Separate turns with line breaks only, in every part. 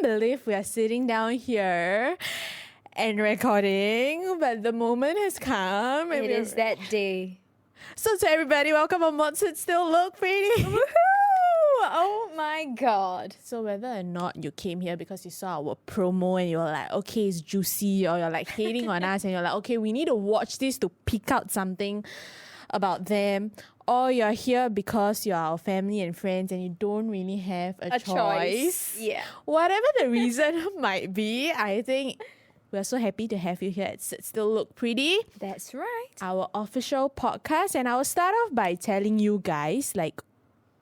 believe we are sitting down here and recording, but the moment has come.
It is that day.
So to everybody, welcome on Mods It Still Look Pretty.
Woohoo! Oh my god.
So whether or not you came here because you saw our promo and you're like, okay, it's juicy, or you're like hating on us and you're like, okay, we need to watch this to pick out something about them, or you're here because you're our family and friends and you don't really have a choice.
Yeah.
Whatever the reason might be, I think we're so happy to have you here at Sit Still Look Pretty,
That's right.
our official podcast. And I will start off by telling you guys, like,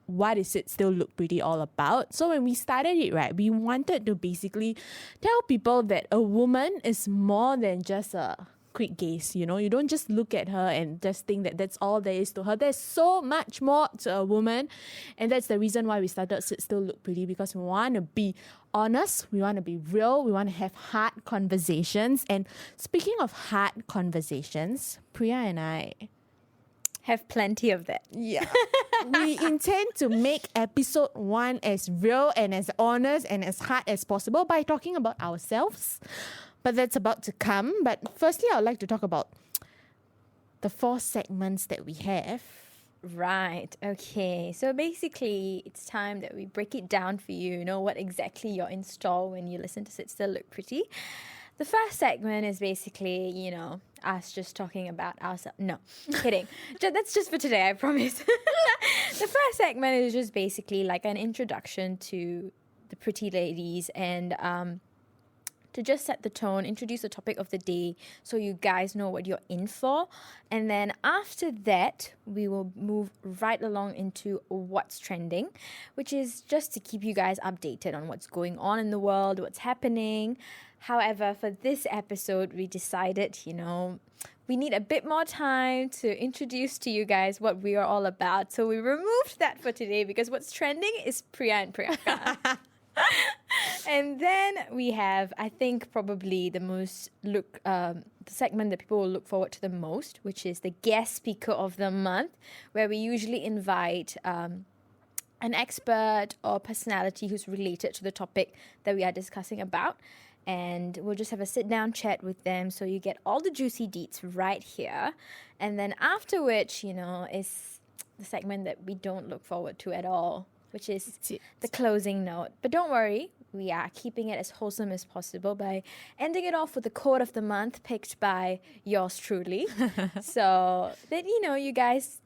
what is It Still Look Pretty all about? So when we started it, right, we wanted to basically tell people that a woman is more than just a quick gaze, you know? You don't just look at her and just think that that's all there is to her. There's so much more to a woman. And that's the reason why we started Sit Still Look Pretty, because we want to be honest, we want to be real, we want to have hard conversations. And speaking of hard conversations, Priya and I
Have plenty of that.
yeah. We intend to make episode 1 as real and as honest and as hard as possible by talking about ourselves. But that's about to come. But firstly, I would like to talk about the 4 segments that we have.
Right. Okay. So basically, it's time that we break it down for you. You know what exactly you're in store when you listen to Sit Still Look Pretty. The first segment is basically, you know, us just talking about ourselves. No, kidding. That's just for today, I promise. The first segment is just basically like an introduction to the pretty ladies and to just set the tone, introduce the topic of the day so you guys know what you're in for. And then after that, we will move right along into what's trending, which is just to keep you guys updated on what's going on in the world, what's happening. However, for this episode, we decided, you know, we need a bit more time to introduce to you guys what we are all about. So we removed that for today because what's trending is Priya and Priyanka. And then we have, I think, probably the most the segment that people will look forward to the most, which is the guest speaker of the month, where we usually invite an expert or personality who's related to the topic that we are discussing about. And we'll just have a sit-down chat with them so you get all the juicy deets right here. And then after which, you know, is the segment that we don't look forward to at all, which is the closing note. But don't worry, we are keeping it as wholesome as possible by ending it off with the quote of the month picked by yours truly. So that, you know, you guys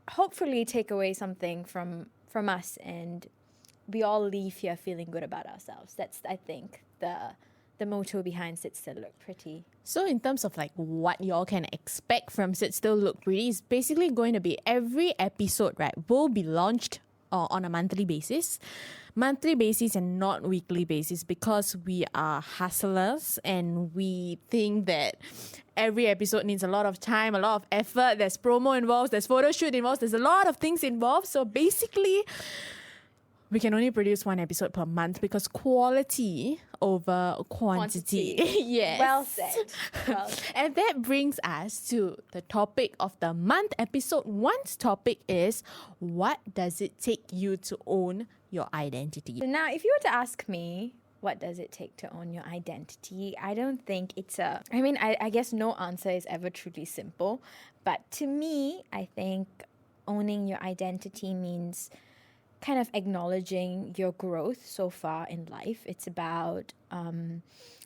hopefully take away something from us and we all leave here feeling good about ourselves. That's, I think, the motto behind Sit Still Look Pretty.
So in terms of like what y'all can expect from Sit Still Look Pretty, is basically going to be every episode, right, will be launched on a monthly basis and not weekly basis, because we are hustlers and we think that every episode needs a lot of time, a lot of effort. There's promo involved, there's photo shoot involved, there's a lot of things involved. So basically, we can only produce 1 episode per month because quality over quantity. Yes.
Well said. Well said.
And that brings us to the topic of the month. Episode 1's topic is, what does it take you to own your identity?
So now, if you were to ask me, what does it take to own your identity? I don't think it's I guess no answer is ever truly simple. But to me, I think owning your identity means kind of acknowledging your growth so far in life. It's about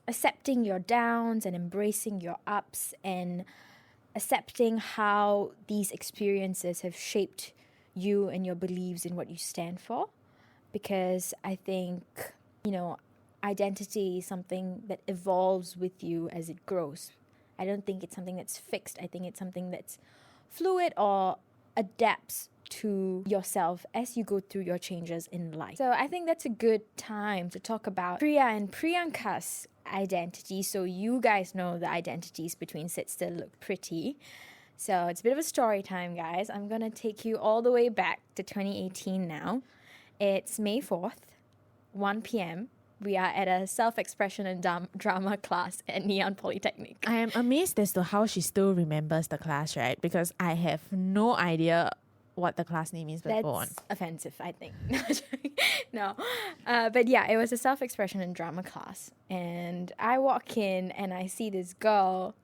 accepting your downs and embracing your ups and accepting how these experiences have shaped you and your beliefs in what you stand for. Because I think, you know, identity is something that evolves with you as it grows. I don't think it's something that's fixed. I think it's something that's fluid or adapts to yourself as you go through your changes in life. So I think that's a good time to talk about Priya and Priyanka's identity, so you guys know the identities between Sit Still Look Pretty. So it's a bit of a story time, guys. I'm gonna take you all the way back to 2018 now. It's May 4th, 1 p.m. We are at a self-expression and drama class at Ngee Ann Polytechnic.
I am amazed as to how she still remembers the class, right? Because I have no idea what the class name is, but go on.
That's offensive, I think. No. But yeah, it was a self-expression and drama class. And I walk in and I see this girl.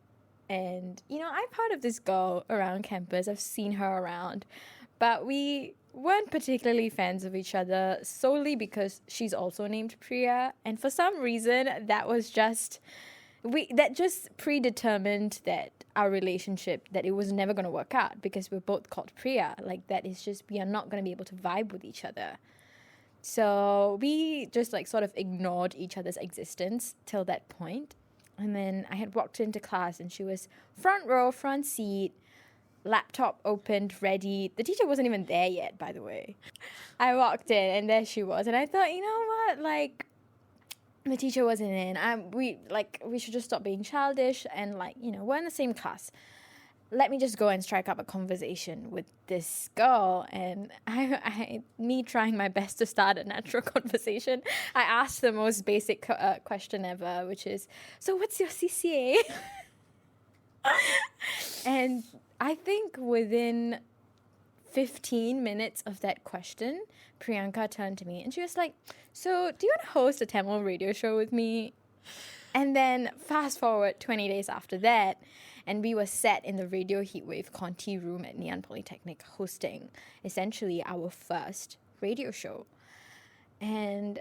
And, I'm part of this girl around campus. I've seen her around. But we weren't particularly fans of each other solely because she's also named Priya. And for some reason, that just predetermined that our relationship, that it was never going to work out because we're both called Priya. Like, that is just, we are not going to be able to vibe with each other. So we just sort of ignored each other's existence till that point. And then I had walked into class and she was front row, front seat, laptop opened, ready. The teacher wasn't even there yet, by the way. I walked in and there she was. And I thought, you know what, the teacher wasn't in. We should just stop being childish and we're in the same class. Let me just go and strike up a conversation with this girl. And me trying my best to start a natural conversation, I asked the most basic question ever, which is, so what's your CCA? And I think within 15 minutes of that question, Priyanka turned to me and she was like, so do you want to host a Tamil radio show with me? And then fast forward 20 days after that, and we were sat in the Radio Heatwave Conti room at Ngee Ann Polytechnic hosting essentially our first radio show. And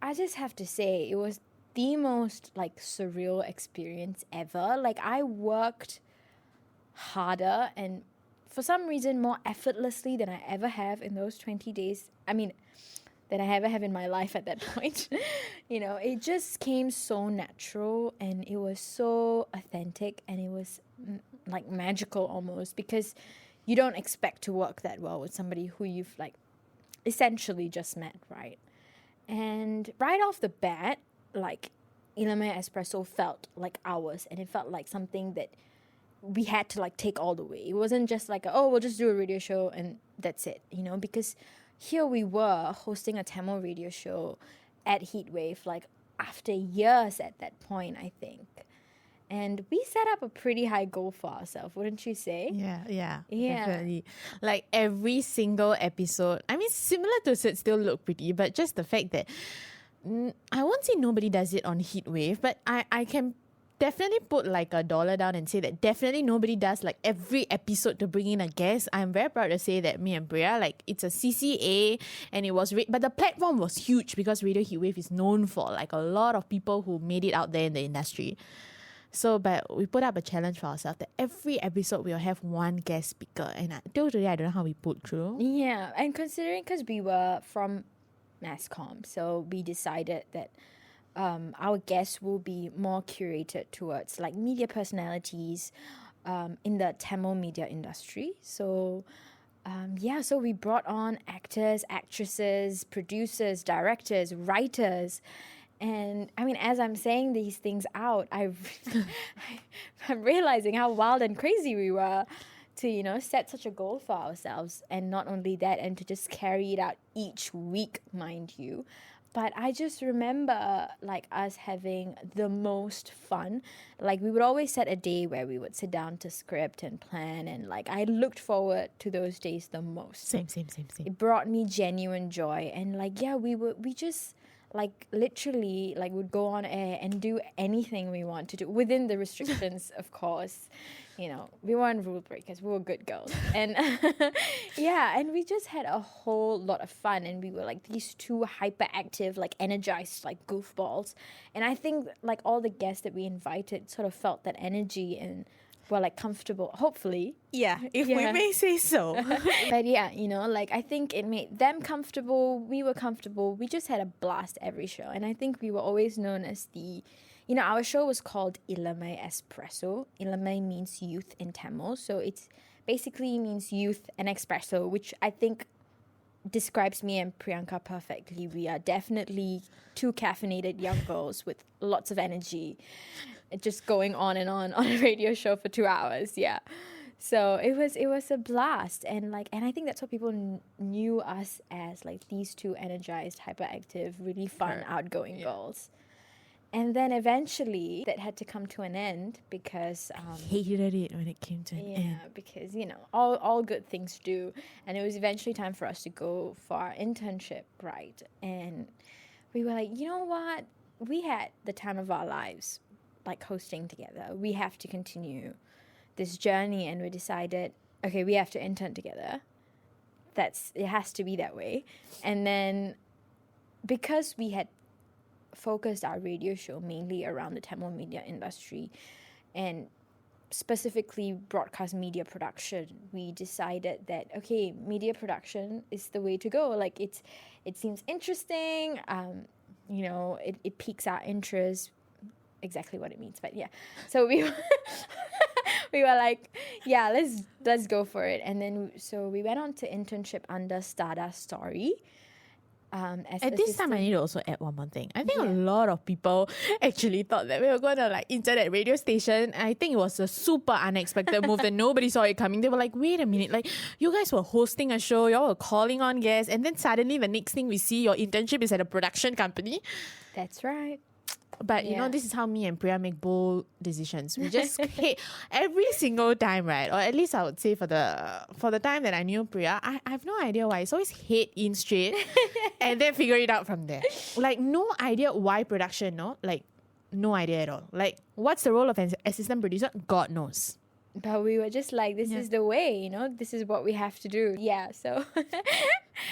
I just have to say, it was the most surreal experience ever. I worked harder and for some reason more effortlessly than I ever have in those 20 days. Than I ever have in my life at that point. It just came so natural and it was so authentic and it was magical almost, because you don't expect to work that well with somebody who you've essentially just met, right? And right off the bat, Ilamai Espresso felt like ours, and it felt like something that we had to take all the way. It wasn't just we'll just do a radio show and that's it, because here we were hosting a Tamil radio show at Heatwave, after years at that point, I think. And we set up a pretty high goal for ourselves, wouldn't you say?
Yeah, definitely. Every single episode, similar to Sit Still Look Pretty, but just the fact that, I won't say nobody does it on Heatwave, but I can definitely put a dollar down and say that definitely nobody does every episode to bring in a guest. I'm very proud to say that me and Priya, it's a CCA and it was but the platform was huge because Radio Heatwave is known for a lot of people who made it out there in the industry. So, but we put up a challenge for ourselves that every episode we'll have one guest speaker, and till today I don't know how we put through.
Yeah, and considering because we were from mass comm, so we decided that our guests will be more curated towards media personalities in the Tamil media industry. So so we brought on actors, actresses, producers, directors, writers. And as I'm saying these things out, I'm realizing how wild and crazy we were to, set such a goal for ourselves. And not only that, and to just carry it out each week, mind you. But I just remember us having the most fun. We would always set a day where we would sit down to script and plan, and I looked forward to those days the most.
Same.
It brought me genuine joy, and we just literally would go on air and do anything we want to do within the restrictions, of course. We weren't rule breakers, we were good girls. And and we just had a whole lot of fun, and we were these two hyperactive, energized, goofballs. And I think all the guests that we invited sort of felt that energy and were comfortable, hopefully.
Yeah, if we may say so.
But yeah, I think it made them comfortable, we were comfortable, we just had a blast every show. And I think we were always known as our show was called Ilamai Espresso. Ilamai means youth in Tamil, so it's basically means youth and espresso, which I think describes me and Priyanka perfectly. We are definitely two caffeinated young girls with lots of energy, just going on and on a radio show for 2 hours. Yeah. So it was a blast, and I think that's what people knew us as, these two energized, hyperactive, really fun, outgoing girls. And then eventually that had to come to an end because
Hated it when it came to an end.
because all good things do, and it was eventually time for us to go for our internship, right? And we were like, you know what? We had the time of our lives, like hosting together. We have to continue this journey, and we decided, okay, we have to intern together. It has to be that way. And then because we had focused our radio show mainly around the Tamil media industry and specifically broadcast media production, we decided that, okay, media production is the way to go. Like it seems interesting, it piques our interest, exactly what it means, but yeah. So we we were like, yeah, let's go for it. And then so we went on to internship under Stardust Story.
At this time, I need to also add one more thing. I think a lot of people actually thought that we were going to like intern at radio station. I think it was a super unexpected move that nobody saw it coming. They were like, wait a minute, like you guys were hosting a show, y'all were calling on guests, and then suddenly the next thing we see, your internship is at a production company.
That's right.
But you know, this is how me and Priya make bold decisions. We just hate every single time, right? Or at least I would say for the time that I knew Priya, I have no idea why. It's always hate in straight and then figure it out from there. Like no idea why production, no? Like no idea at all. Like what's the role of an assistant producer? God knows.
But we were just like, this is the way, this is what we have to do. Yeah, so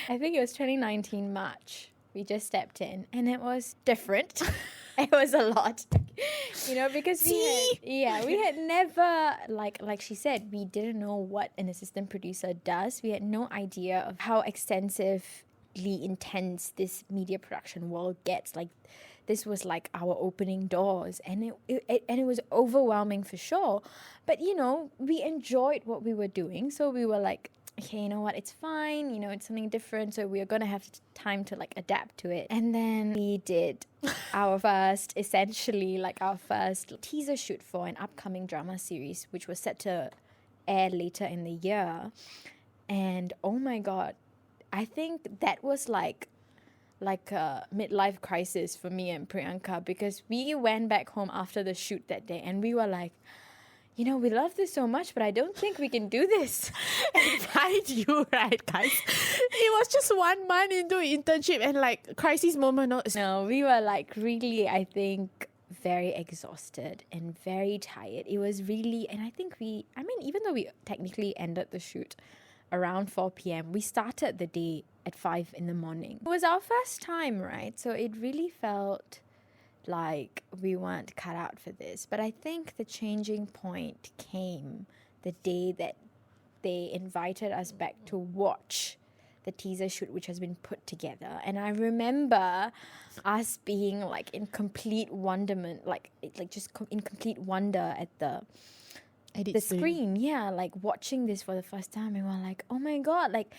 I think it was 2019 March. We just stepped in and it was different. It was a lot, because we had never, like she said, we didn't know what an assistant producer does. We had no idea of how extensively intense this media production world gets. Like, this was like our opening doors, and it was overwhelming for sure. But we enjoyed what we were doing, so we were like, okay, you know what, it's fine, it's something different, so we're gonna have time to like adapt to it. And then we did our first teaser shoot for an upcoming drama series, which was set to air later in the year. And oh my god, I think that was like a midlife crisis for me and Priyanka, because we went back home after the shoot that day and we were like, we love this so much, but I don't think we can do this.
Right, you right, guys. It was just 1 month into internship and like crisis moment.
No, we were like really, I think, very exhausted and very tired. It was really, and I think even though we technically ended the shoot around 4 p.m., we started the day at 5 in the morning. It was our first time, right? So it really felt like we weren't cut out for this. But I think the changing point came the day that they invited us back to watch the teaser shoot, which has been put together. And I remember us being like in complete wonderment, in complete wonder at the screen. Yeah, like watching this for the first time, and we're like, oh my god, like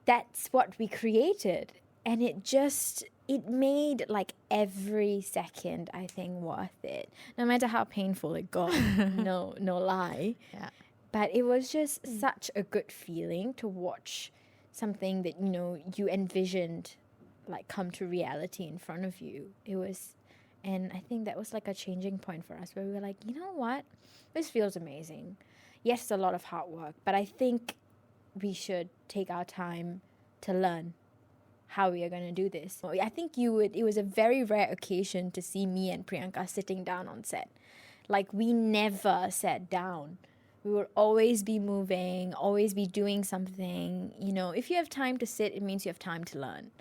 that's what we created. And it made like every second, I think, worth it. No matter how painful it got, no lie.
Yeah.
But it was just such a good feeling to watch something that, you envisioned like come to reality in front of you. And I think that was like a changing point for us, where we were like, you know what? This feels amazing. Yes, it's a lot of hard work, but I think we should take our time to learn how we are going to do this. I think it was a very rare occasion to see me and Priyanka sitting down on set. Like, we never sat down. We would always be moving, always be doing something. If you have time to sit, it means you have time to learn.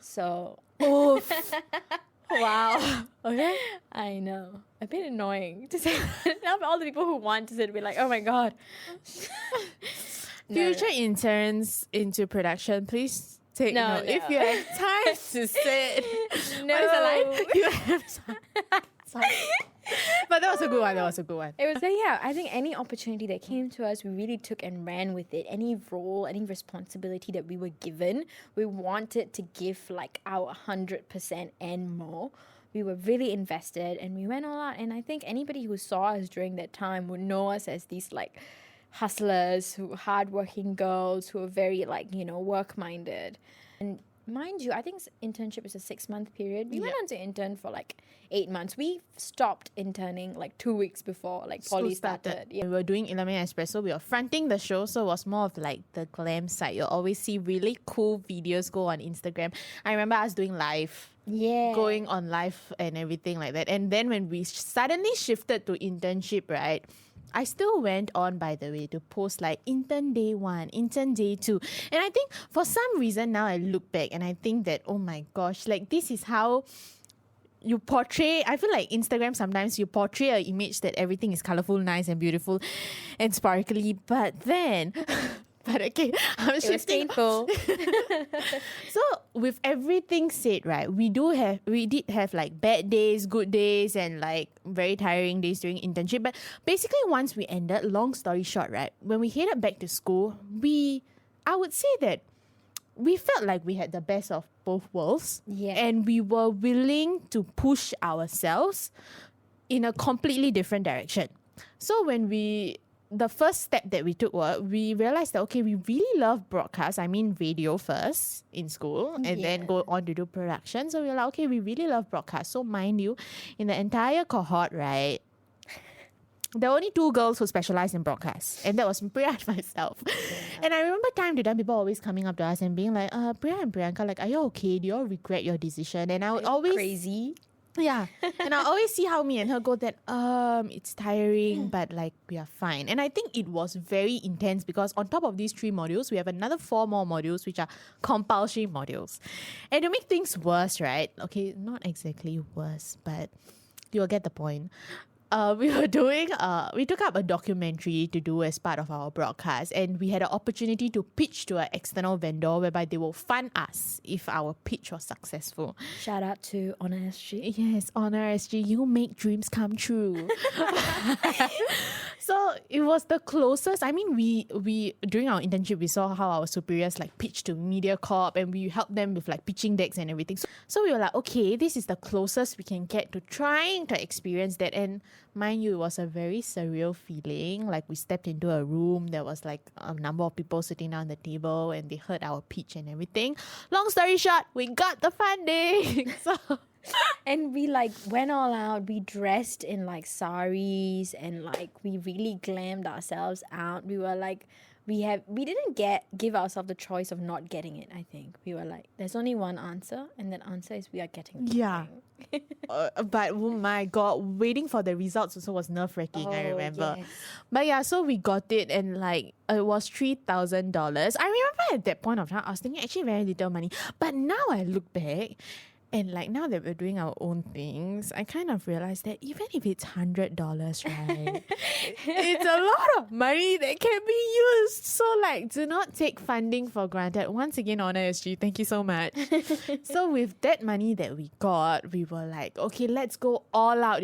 So,
oof. Wow. Okay.
I know. A bit annoying to say. Now all the people who want to sit will be like, oh my god.
Future interns into production, please take note. If you have time to sit.
No.
What is the line? You have time. Sorry. But that was a good one.
It was, I think any opportunity that came to us, we really took and ran with it. Any role, any responsibility that we were given, we wanted to give like our 100% and more. We were really invested and we went all out. And I think anybody who saw us during that time would know us as these like hustlers, hardworking girls who are very like, work-minded. And mind you, I think internship is a 6-month period. We went
Yeah.
on to intern for like 8 months. We stopped interning like 2 weeks before like
School
poly started. Yeah.
We were doing Illuminate Espresso. We were fronting the show, so it was more of like the glam side. You'll always see really cool videos go on Instagram. I remember us doing live,
Yeah.
going on live and everything like that. And then when we suddenly shifted to internship, right? I still went on, by the way, to post like intern day 1, intern day 2. And I think for some reason now I look back and I think that, oh my gosh, like this is how you portray. I feel like Instagram sometimes you portray an image that everything is colorful, nice and beautiful and sparkly. But then, but okay, I'm
It was
shifting.
painful.
So with everything said, right, we did have like bad days, good days, and like very tiring days during internship. But basically, once we ended, long story short, right, when we headed back to school, I would say that we felt like we had the best of both worlds.
Yeah.
And we were willing to push ourselves in a completely different direction. So when the first step that we took was we realized that, okay, we really love broadcast. I mean, radio first in school and then
Yeah.
go on to do production. So we were like, okay, we really love broadcast. So mind you, in the entire cohort, right, there were only 2 girls who specialized in broadcast, and that was Priya and myself. And I remember time to time people always coming up to us and being like, Priya and Priyanka, like, are you okay? Do you all regret your decision? And I would always
Crazy.
yeah. And I always see how me and her go that it's tiring, but like we are fine. And I think it was very intense because on top of these 3 modules, we have another 4 more modules which are compulsory modules. And to make things worse, right? Okay, not exactly worse, but you'll get the point. We took up a documentary to do as part of our broadcast, and we had an opportunity to pitch to an external vendor whereby they will fund us if our pitch was successful.
Shout out to Honor SG.
Yes, Honor SG, you make dreams come true. So it was the closest. I mean, we during our internship, we saw how our superiors like pitched to MediaCorp, and we helped them with like pitching decks and everything. So we were like, okay, this is the closest we can get to trying to experience that. And mind you, it was a very surreal feeling. Like we stepped into a room, there was like a number of people sitting down at the table, and they heard our pitch and everything. Long story short, we got the funding. So
And we like went all out. We dressed in like saris and like we really glammed ourselves out. We were like, we didn't give ourselves the choice of not getting it. I think we were like, there's only one answer, and that answer is we are getting it.
yeah. But oh my god, waiting for the results also was nerve-wracking. I remember.
Yes.
But yeah, so we got it, and like it was $3,000. I remember at that point of time I was thinking actually very little money. But now I look back, and like now that we're doing our own things, I kind of realized that even if it's $100, right, it's a lot of money that can be used. So like, do not take funding for granted. Once again, Honor SG, thank you so much. So with that money that we got, we were like, okay, let's go all out,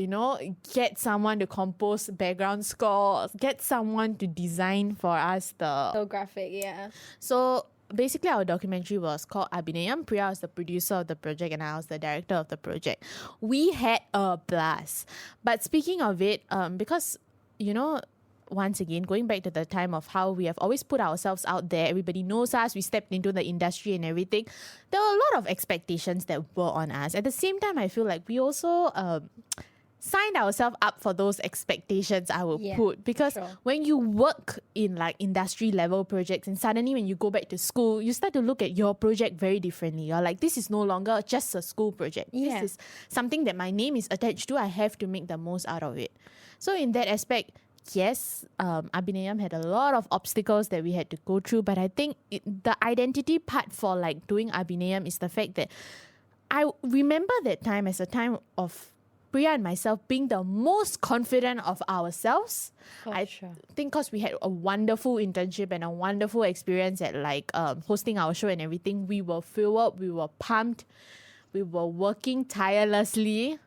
get someone to compose background scores, get someone to design for us the...
So graphic, yeah.
So basically our documentary was called Abhinayam. Priya was the producer of the project and I was the director of the project. We had a blast. But speaking of it, because, once again, going back to the time of how we have always put ourselves out there, everybody knows us, we stepped into the industry and everything, there were a lot of expectations that were on us. At the same time, I feel like we also... signed ourselves up for those expectations, I will put. Because when you work in like industry level projects and suddenly when you go back to school, you start to look at your project very differently. You're like, this is no longer just a school project.
Yeah.
This is something that my name is attached to. I have to make the most out of it. So in that aspect, yes, Abhinayam had a lot of obstacles that we had to go through. But I think the identity part for like doing Abhinayam is the fact that I remember that time as a time of Priya and myself being the most confident of ourselves. I think because we had a wonderful internship and a wonderful experience at like hosting our show and everything, we were filled up, we were pumped, we were working tirelessly,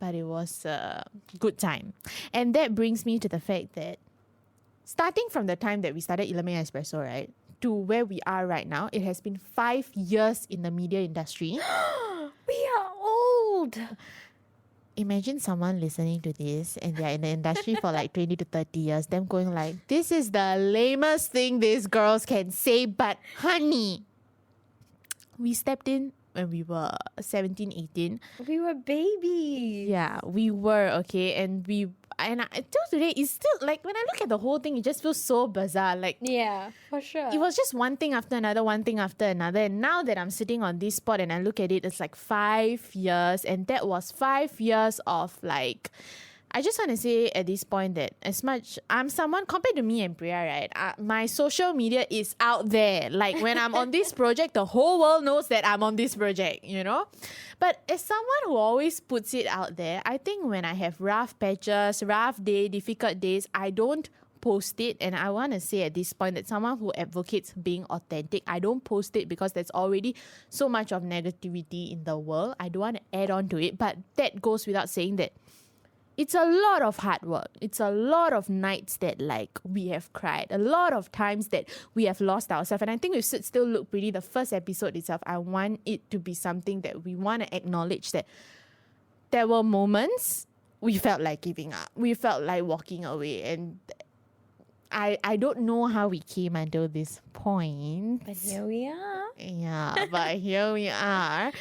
but it was a good time. And that brings me to the fact that starting from the time that we started Illuminate Espresso, right, to where we are right now, it has been 5 years in the media industry.
We are old.
Imagine someone listening to this and they're in the industry for like 20 to 30 years, them going like, this is the lamest thing these girls can say, but honey, we stepped in when we were 17, 18.
We were babies.
Yeah, we were, okay. And till today, it's still like, when I look at the whole thing, it just feels so bizarre. Like,
Yeah, for sure.
it was just one thing after another, one thing after another. And now that I'm sitting on this spot and I look at it, it's like 5 years. And that was 5 years of like, I just want to say at this point that as much, I'm someone, compared to me and Priya, right? My social media is out there. Like when I'm on this project, the whole world knows that I'm on this project, you know? But as someone who always puts it out there, I think when I have rough patches, rough day, difficult days, I don't post it. And I want to say at this point that someone who advocates being authentic, I don't post it because there's already so much of negativity in the world. I don't want to add on to it. But that goes without saying that it's a lot of hard work. It's a lot of nights that like we have cried. A lot of times that we have lost ourselves. And I think with Sit Still Look Pretty, the first episode itself, I want it to be something that we want to acknowledge that there were moments we felt like giving up. We felt like walking away. And I don't know how we came until this point.
But here we are.
Yeah, but here we are.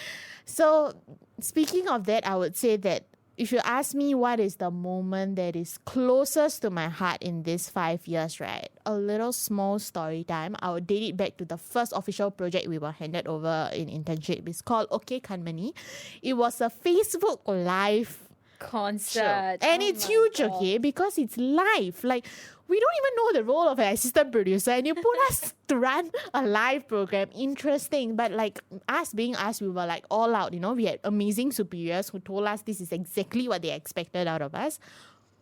So speaking of that, I would say that if you ask me what is the moment that is closest to my heart in these 5 years, right? A little small story time. I would date it back to the first official project we were handed over in internship. It's called Okay Kanmani. It was a Facebook Live
Concert.
and
Oh
it's
my
huge,
God.
okay? Because it's live. Like, we don't even know the role of an assistant producer, and you put us to run a live program. Interesting. But like us being us, we were like all out, you know. We had amazing superiors who told us this is exactly what they expected out of us.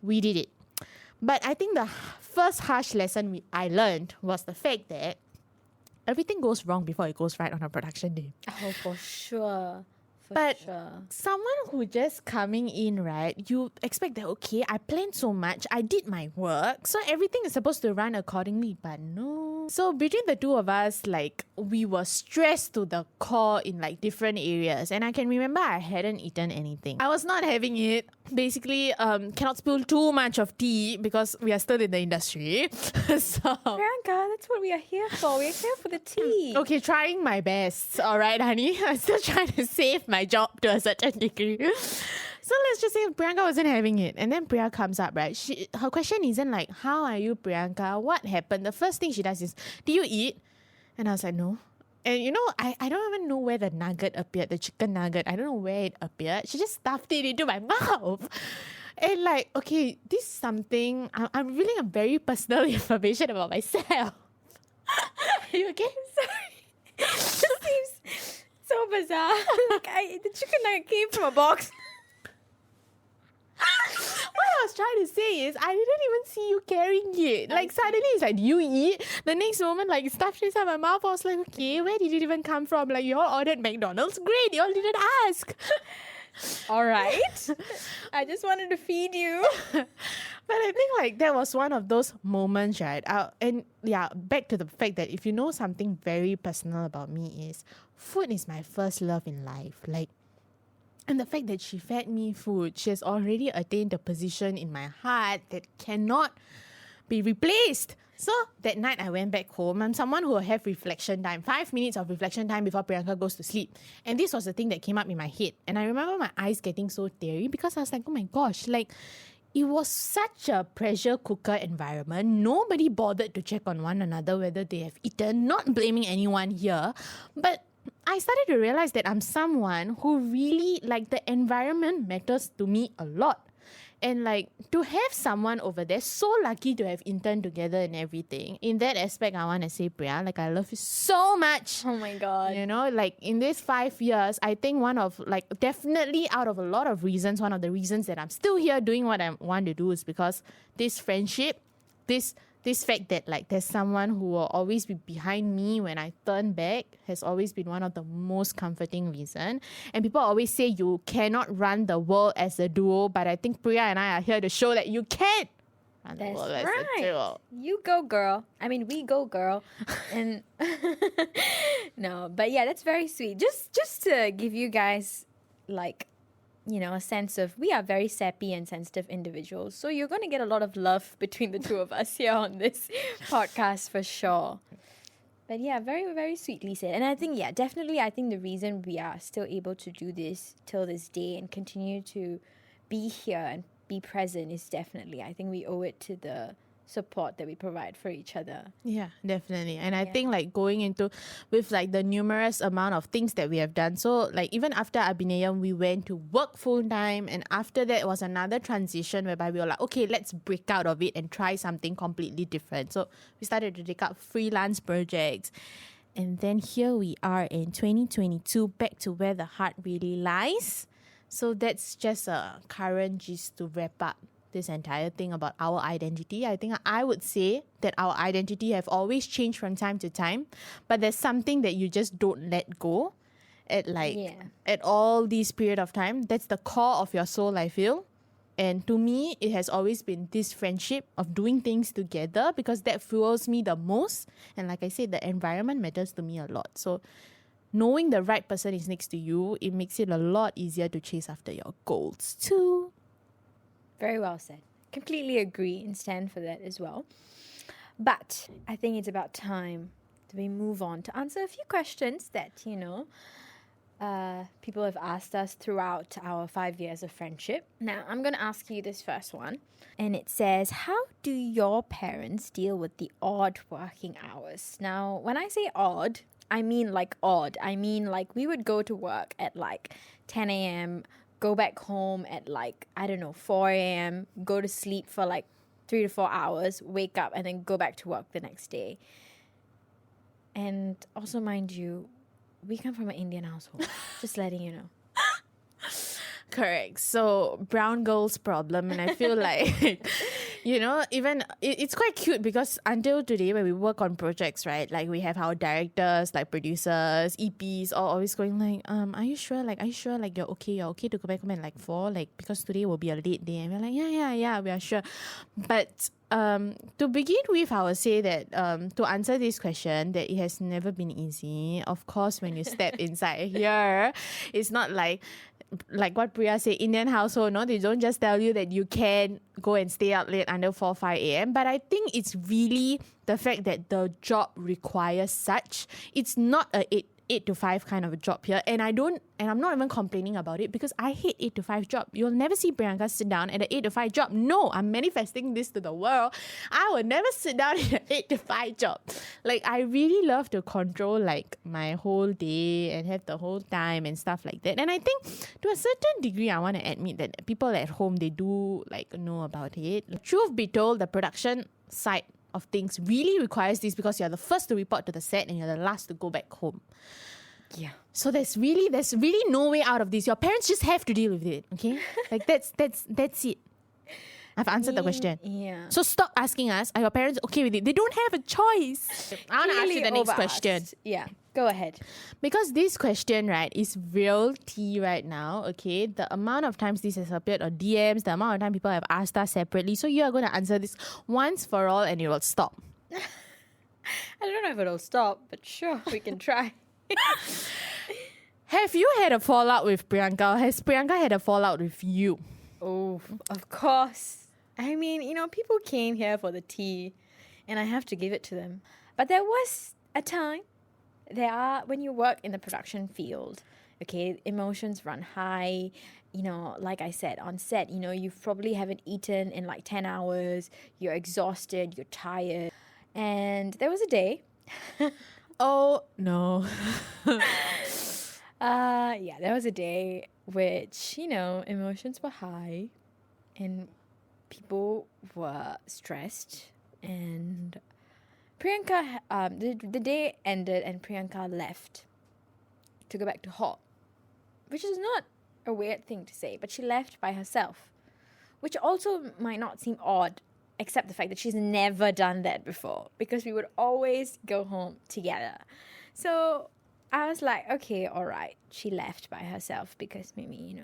We did it. But I think the first harsh lesson I learned was the fact that everything goes wrong before it goes right on a production day.
Oh, for sure. For
But
sure.
someone who just coming in, right, you expect that, okay, I planned so much, I did my work, so everything is supposed to run accordingly, but no. So between the two of us, like, we were stressed to the core in like different areas. And I can remember I hadn't eaten anything. I was not having it. Basically, cannot spill too much of tea because we are still in the industry. So
Priyanka, that's what we are here for. We're here for the tea.
okay, trying my best. All right, honey. I'm still trying to save my job to a certain degree. So let's just say Priyanka wasn't having it. And then Priya comes up, right? Her question isn't like, how are you, Priyanka? What happened? The first thing she does is, do you eat? And I was like, no. And you know, I don't even know where the nugget appeared, the chicken nugget. I don't know where it appeared. She just stuffed it into my mouth. And like, okay, this is something, I'm revealing a very personal information about myself. Are you okay?
Sorry. This seems so bizarre. Like the chicken nugget came from a box.
What I was trying to say is, I didn't even see you carrying it. Like, suddenly it's like, do you eat? The next moment, like, stuff inside my mouth. I was like, okay, where did it even come from? Like, you all ordered McDonald's? Great, you all didn't ask.
All right. I just wanted to feed you.
But I think, like, that was one of those moments, right? And yeah, back to the fact that if you know something very personal about me is, food is my first love in life. Like, and the fact that she fed me food, she has already attained a position in my heart that cannot be replaced. So that night I went back home. I'm someone who will have reflection time, 5 minutes of reflection time before Priyanka goes to sleep. And this was the thing that came up in my head. And I remember my eyes getting so teary because I was like, oh my gosh, like, it was such a pressure cooker environment. Nobody bothered to check on one another whether they have eaten, not blaming anyone here. But I started to realize that I'm someone who really, like, the environment matters to me a lot. And like, to have someone over there, so lucky to have interned together and everything. In that aspect, I want to say, Priya, like, I love you so much.
Oh my God.
You know, like, in these 5 years, I think one of, like, definitely out of a lot of reasons, one of the reasons that I'm still here doing what I want to do is because this friendship, this fact that, like, there's someone who will always be behind me when I turn back has always been one of the most comforting reasons. And people always say you cannot run the world as a duo, but I think Priya and I are here to show that you can run the
That's
world as a
right.
duo.
You go, girl. I mean, we go, girl. And no, but yeah, that's very sweet. Just to give you guys, like, you know, a sense of, we are very sappy and sensitive individuals. So you're going to get a lot of love between the two of us here on this podcast for sure. But yeah, very, very sweetly said. And I think, yeah, definitely, I think the reason we are still able to do this till this day and continue to be here and be present is definitely, I think we owe it to the support that we provide for each other.
Yeah, definitely. And I
Yeah.
think like going into with like the numerous amount of things that we have done. So like even after Abhinayam, we went to work full time, and after that was another transition whereby we were like, okay, let's break out of it and try something completely different. So we started to take up freelance projects. And then here we are in 2022, back to where the heart really lies. So that's just a current gist to wrap up this entire thing about our identity. I think I would say that our identity have always changed from time to time, but there's something that you just don't let go at at all these period of time. That's the core of your soul, I feel. And to me, it has always been this friendship of doing things together, because that fuels me the most. And like I said, the environment matters to me a lot. So knowing the right person is next to you, it makes it a lot easier to chase after your goals too.
Very well said. Completely agree and stand for that as well. But I think it's about time that we move on to answer a few questions that, people have asked us throughout our 5 years of friendship. Now, I'm going to ask you this first one. And it says, how do your parents deal with the odd working hours? Now, when I say odd, I mean like odd. I mean like we would go to work at like 10 a.m., go back home at 4 a.m., go to sleep for 3 to 4 hours, wake up, and then go back to work the next day. And also, mind you, we come from an Indian household. Just letting you know.
Correct. So brown girl's problem, and I feel like even it's quite cute, because until today when we work on projects, right, like we have our directors, like producers, EPs, all always going like, are you sure you're okay to go back home at 4, because today will be a late day? And we're like, yeah, we are sure. But to begin with, I would say that to answer this question, that it has never been easy. Of course, when you step inside here, it's not like what Priya said, Indian household, no, they don't just tell you that you can go and stay out late until 4, 5 a.m. But I think it's really the fact that the job requires such. It's not a 8 to 5 kind of a job here. And I'm not even complaining about it, because I hate 8 to 5 job. You'll never see Priyanka sit down at an 8 to 5 job. No, I'm manifesting this to the world. I will never sit down in an 8 to 5 job. I really love to control my whole day and have the whole time and stuff like that. And I think to a certain degree, I want to admit that people at home, they do know about it. Truth be told, the production side of things really requires this, because you're the first to report to the set and you're the last to go back home.
Yeah.
So there's really no way out of this. Your parents just have to deal with it, okay? That's it. I've answered the question.
Yeah.
So stop asking us, are your parents okay with it? They don't have a choice. I want to ask you the next question.
Yeah, go ahead.
Because this question, right, is real tea right now, okay? The amount of times this has appeared on DMs, the amount of time people have asked us separately. So you are going to answer this once for all and it will stop.
I don't know if it'll stop, but sure, we can try.
Have you had a fallout with Priyanka? Has Priyanka had a fallout with you?
Oh, of course. I mean, people came here for the tea, and I have to give it to them. But there was a time, when you work in the production field, okay, emotions run high. Like I said, on set, you probably haven't eaten in 10 hours. You're exhausted, you're tired. And there was a day.
Oh, no.
There was a day which, emotions were high and people were stressed, and Priyanka, the day ended and Priyanka left to go back to hall, which is not a weird thing to say, but she left by herself, which also might not seem odd, except the fact that she's never done that before, because we would always go home together. So I was like, okay, all right. She left by herself because maybe,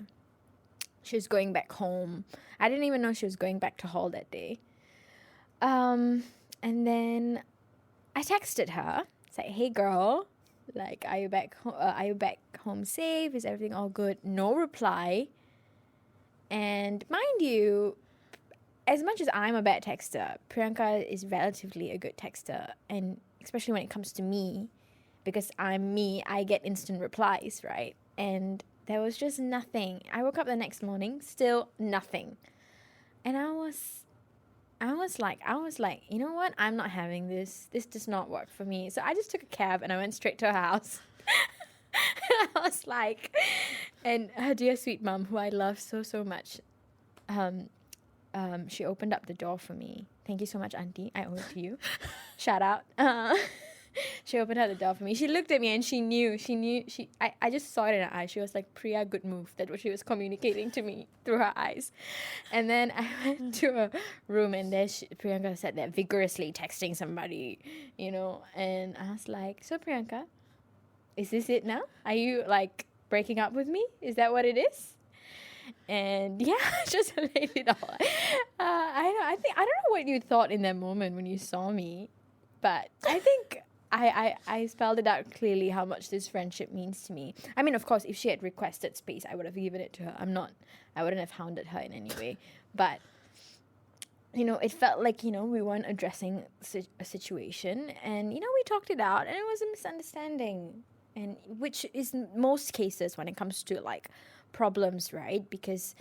she was going back home. I didn't even know she was going back to hall that day. And then I texted her. It's like, hey girl, are you back home safe? Is everything all good? No reply. And mind you, as much as I'm a bad texter, Priyanka is relatively a good texter and especially when it comes to me, because I'm me, I get instant replies, right? And there was just nothing. I woke up the next morning, still nothing. And I was like, you know what? I'm not having this. This does not work for me. So I just took a cab and I went straight to her house. I was like, and her dear sweet mum, who I love so, so much, she opened up the door for me. Thank you so much, Auntie. I owe it to you. Shout out. She opened up the door for me. She looked at me and she knew. I just saw it in her eyes. She was like, Priya, good move. That's what she was communicating to me through her eyes. And then I went to her room and there Priyanka sat there vigorously texting somebody, you know. And I was like, so Priyanka, is this it now? Are you like breaking up with me? Is that what it is? And yeah, just laid it all. I don't know what you thought in that moment when you saw me, but I think I spelled it out clearly how much this friendship means to me. I mean, of course, if she had requested space, I would have given it to her. I wouldn't have hounded her in any way. But, you know, it felt like, you know, we weren't addressing a situation. And, you know, we talked it out and it was a misunderstanding. And which is most cases when it comes to, like, problems, right? Because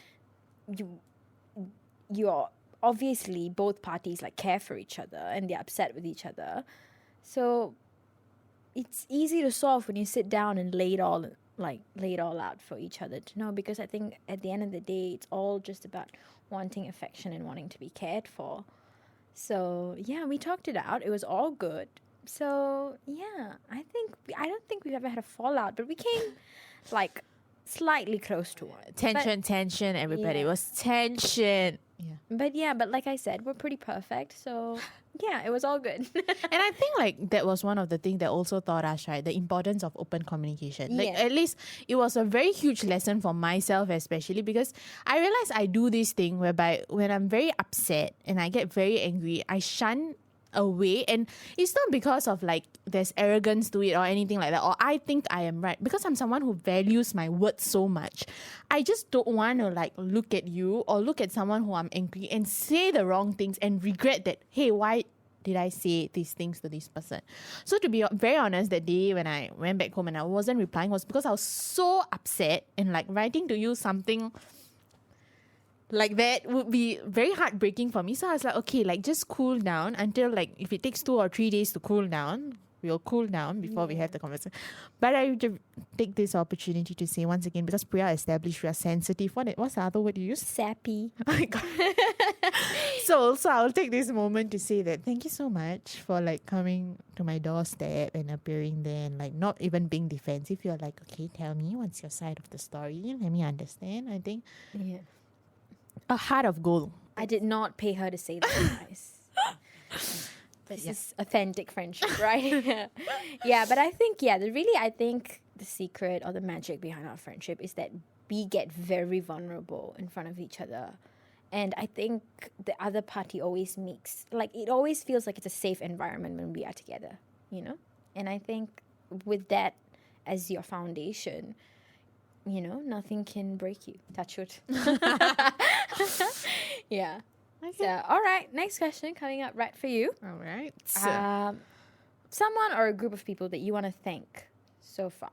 you're obviously both parties, like, care for each other and they're upset with each other. So it's easy to solve when you sit down and lay it all out for each other to know, because I think at the end of the day, it's all just about wanting affection and wanting to be cared for. So yeah, we talked it out. It was all good. So yeah, I don't think we've ever had a fallout, but we came like slightly close to one.
Tension, everybody.
Yeah.
It was tension. Yeah.
But like I said, we're pretty perfect. So yeah, it was all good.
And I think like that was one of the things that also taught us, right, the importance of open communication. Like
Yeah.
at least it was a very huge lesson for myself, especially because I realized I do this thing whereby when I'm very upset and I get very angry, I shun away. And it's not because of like there's arrogance to it or anything like that, or I think I am right, because I'm someone who values my words so much. I just don't want to like look at you or look at someone who I'm angry and say the wrong things and regret that, hey, why did I say these things to this person? So to be very honest, that day when I went back home and I wasn't replying was because I was so upset, and like writing to you something like that would be very heartbreaking for me. So I was like, okay, like just cool down until like if it takes 2 or 3 days to cool down, we'll cool down before we have the conversation. But I would take this opportunity to say once again, because Priya established we are sensitive. What's the other word you use?
Sappy.
Oh my God. So I'll take this moment to say that thank you so much for like coming to my doorstep and appearing there and like not even being defensive. You're like, okay, tell me what's your side of the story. Let me understand. I think
Yeah.
a heart of gold.
I did not pay her to say that, guys. This is authentic friendship, right? Yeah, but I think, I think the secret or the magic behind our friendship is that we get very vulnerable in front of each other. And I think the other party always makes, like, it always feels like it's a safe environment when we are together, you know? And I think with that as your foundation, you know, nothing can break you. Touch wood. Yeah.
Okay.
So, all right. Next question coming up right for you.
All right.
Someone or a group of people that you want to thank so far.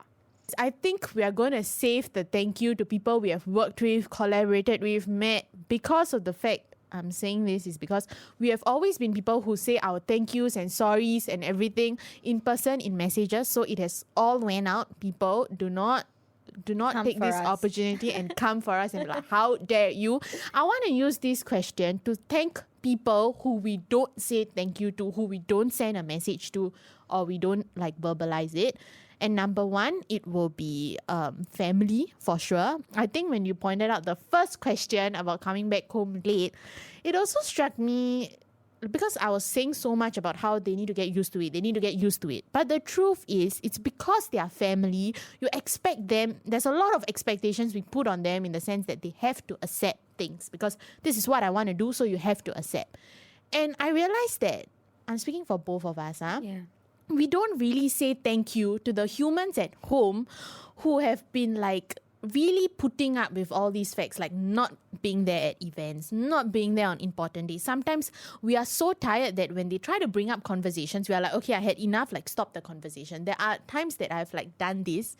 I think we are going to save the thank you to people we have worked with, collaborated with, met, because of the fact I'm saying this is because we have always been people who say our thank yous and sorries and everything in person, in messages. So it has all went out. People do not
Come
take
for
this
us.
opportunity and come for us and be like, how dare you? I want to use this question to thank people who we don't say thank you to, who we don't send a message to, or we don't like verbalize it. And number one, it will be family for sure. I think when you pointed out the first question about coming back home late, it also struck me because I was saying so much about how they need to get used to it. But the truth is, it's because they are family, you expect them, there's a lot of expectations we put on them in the sense that they have to accept things because this is what I want to do, so you have to accept. And I realized that, I'm speaking for both of us,
Yeah.
we don't really say thank you to the humans at home who have been like really putting up with all these facts, like not being there at events, not being there on important days. Sometimes we are so tired that when they try to bring up conversations, we are like, okay, I had enough, like stop the conversation. There are times that I've like done this,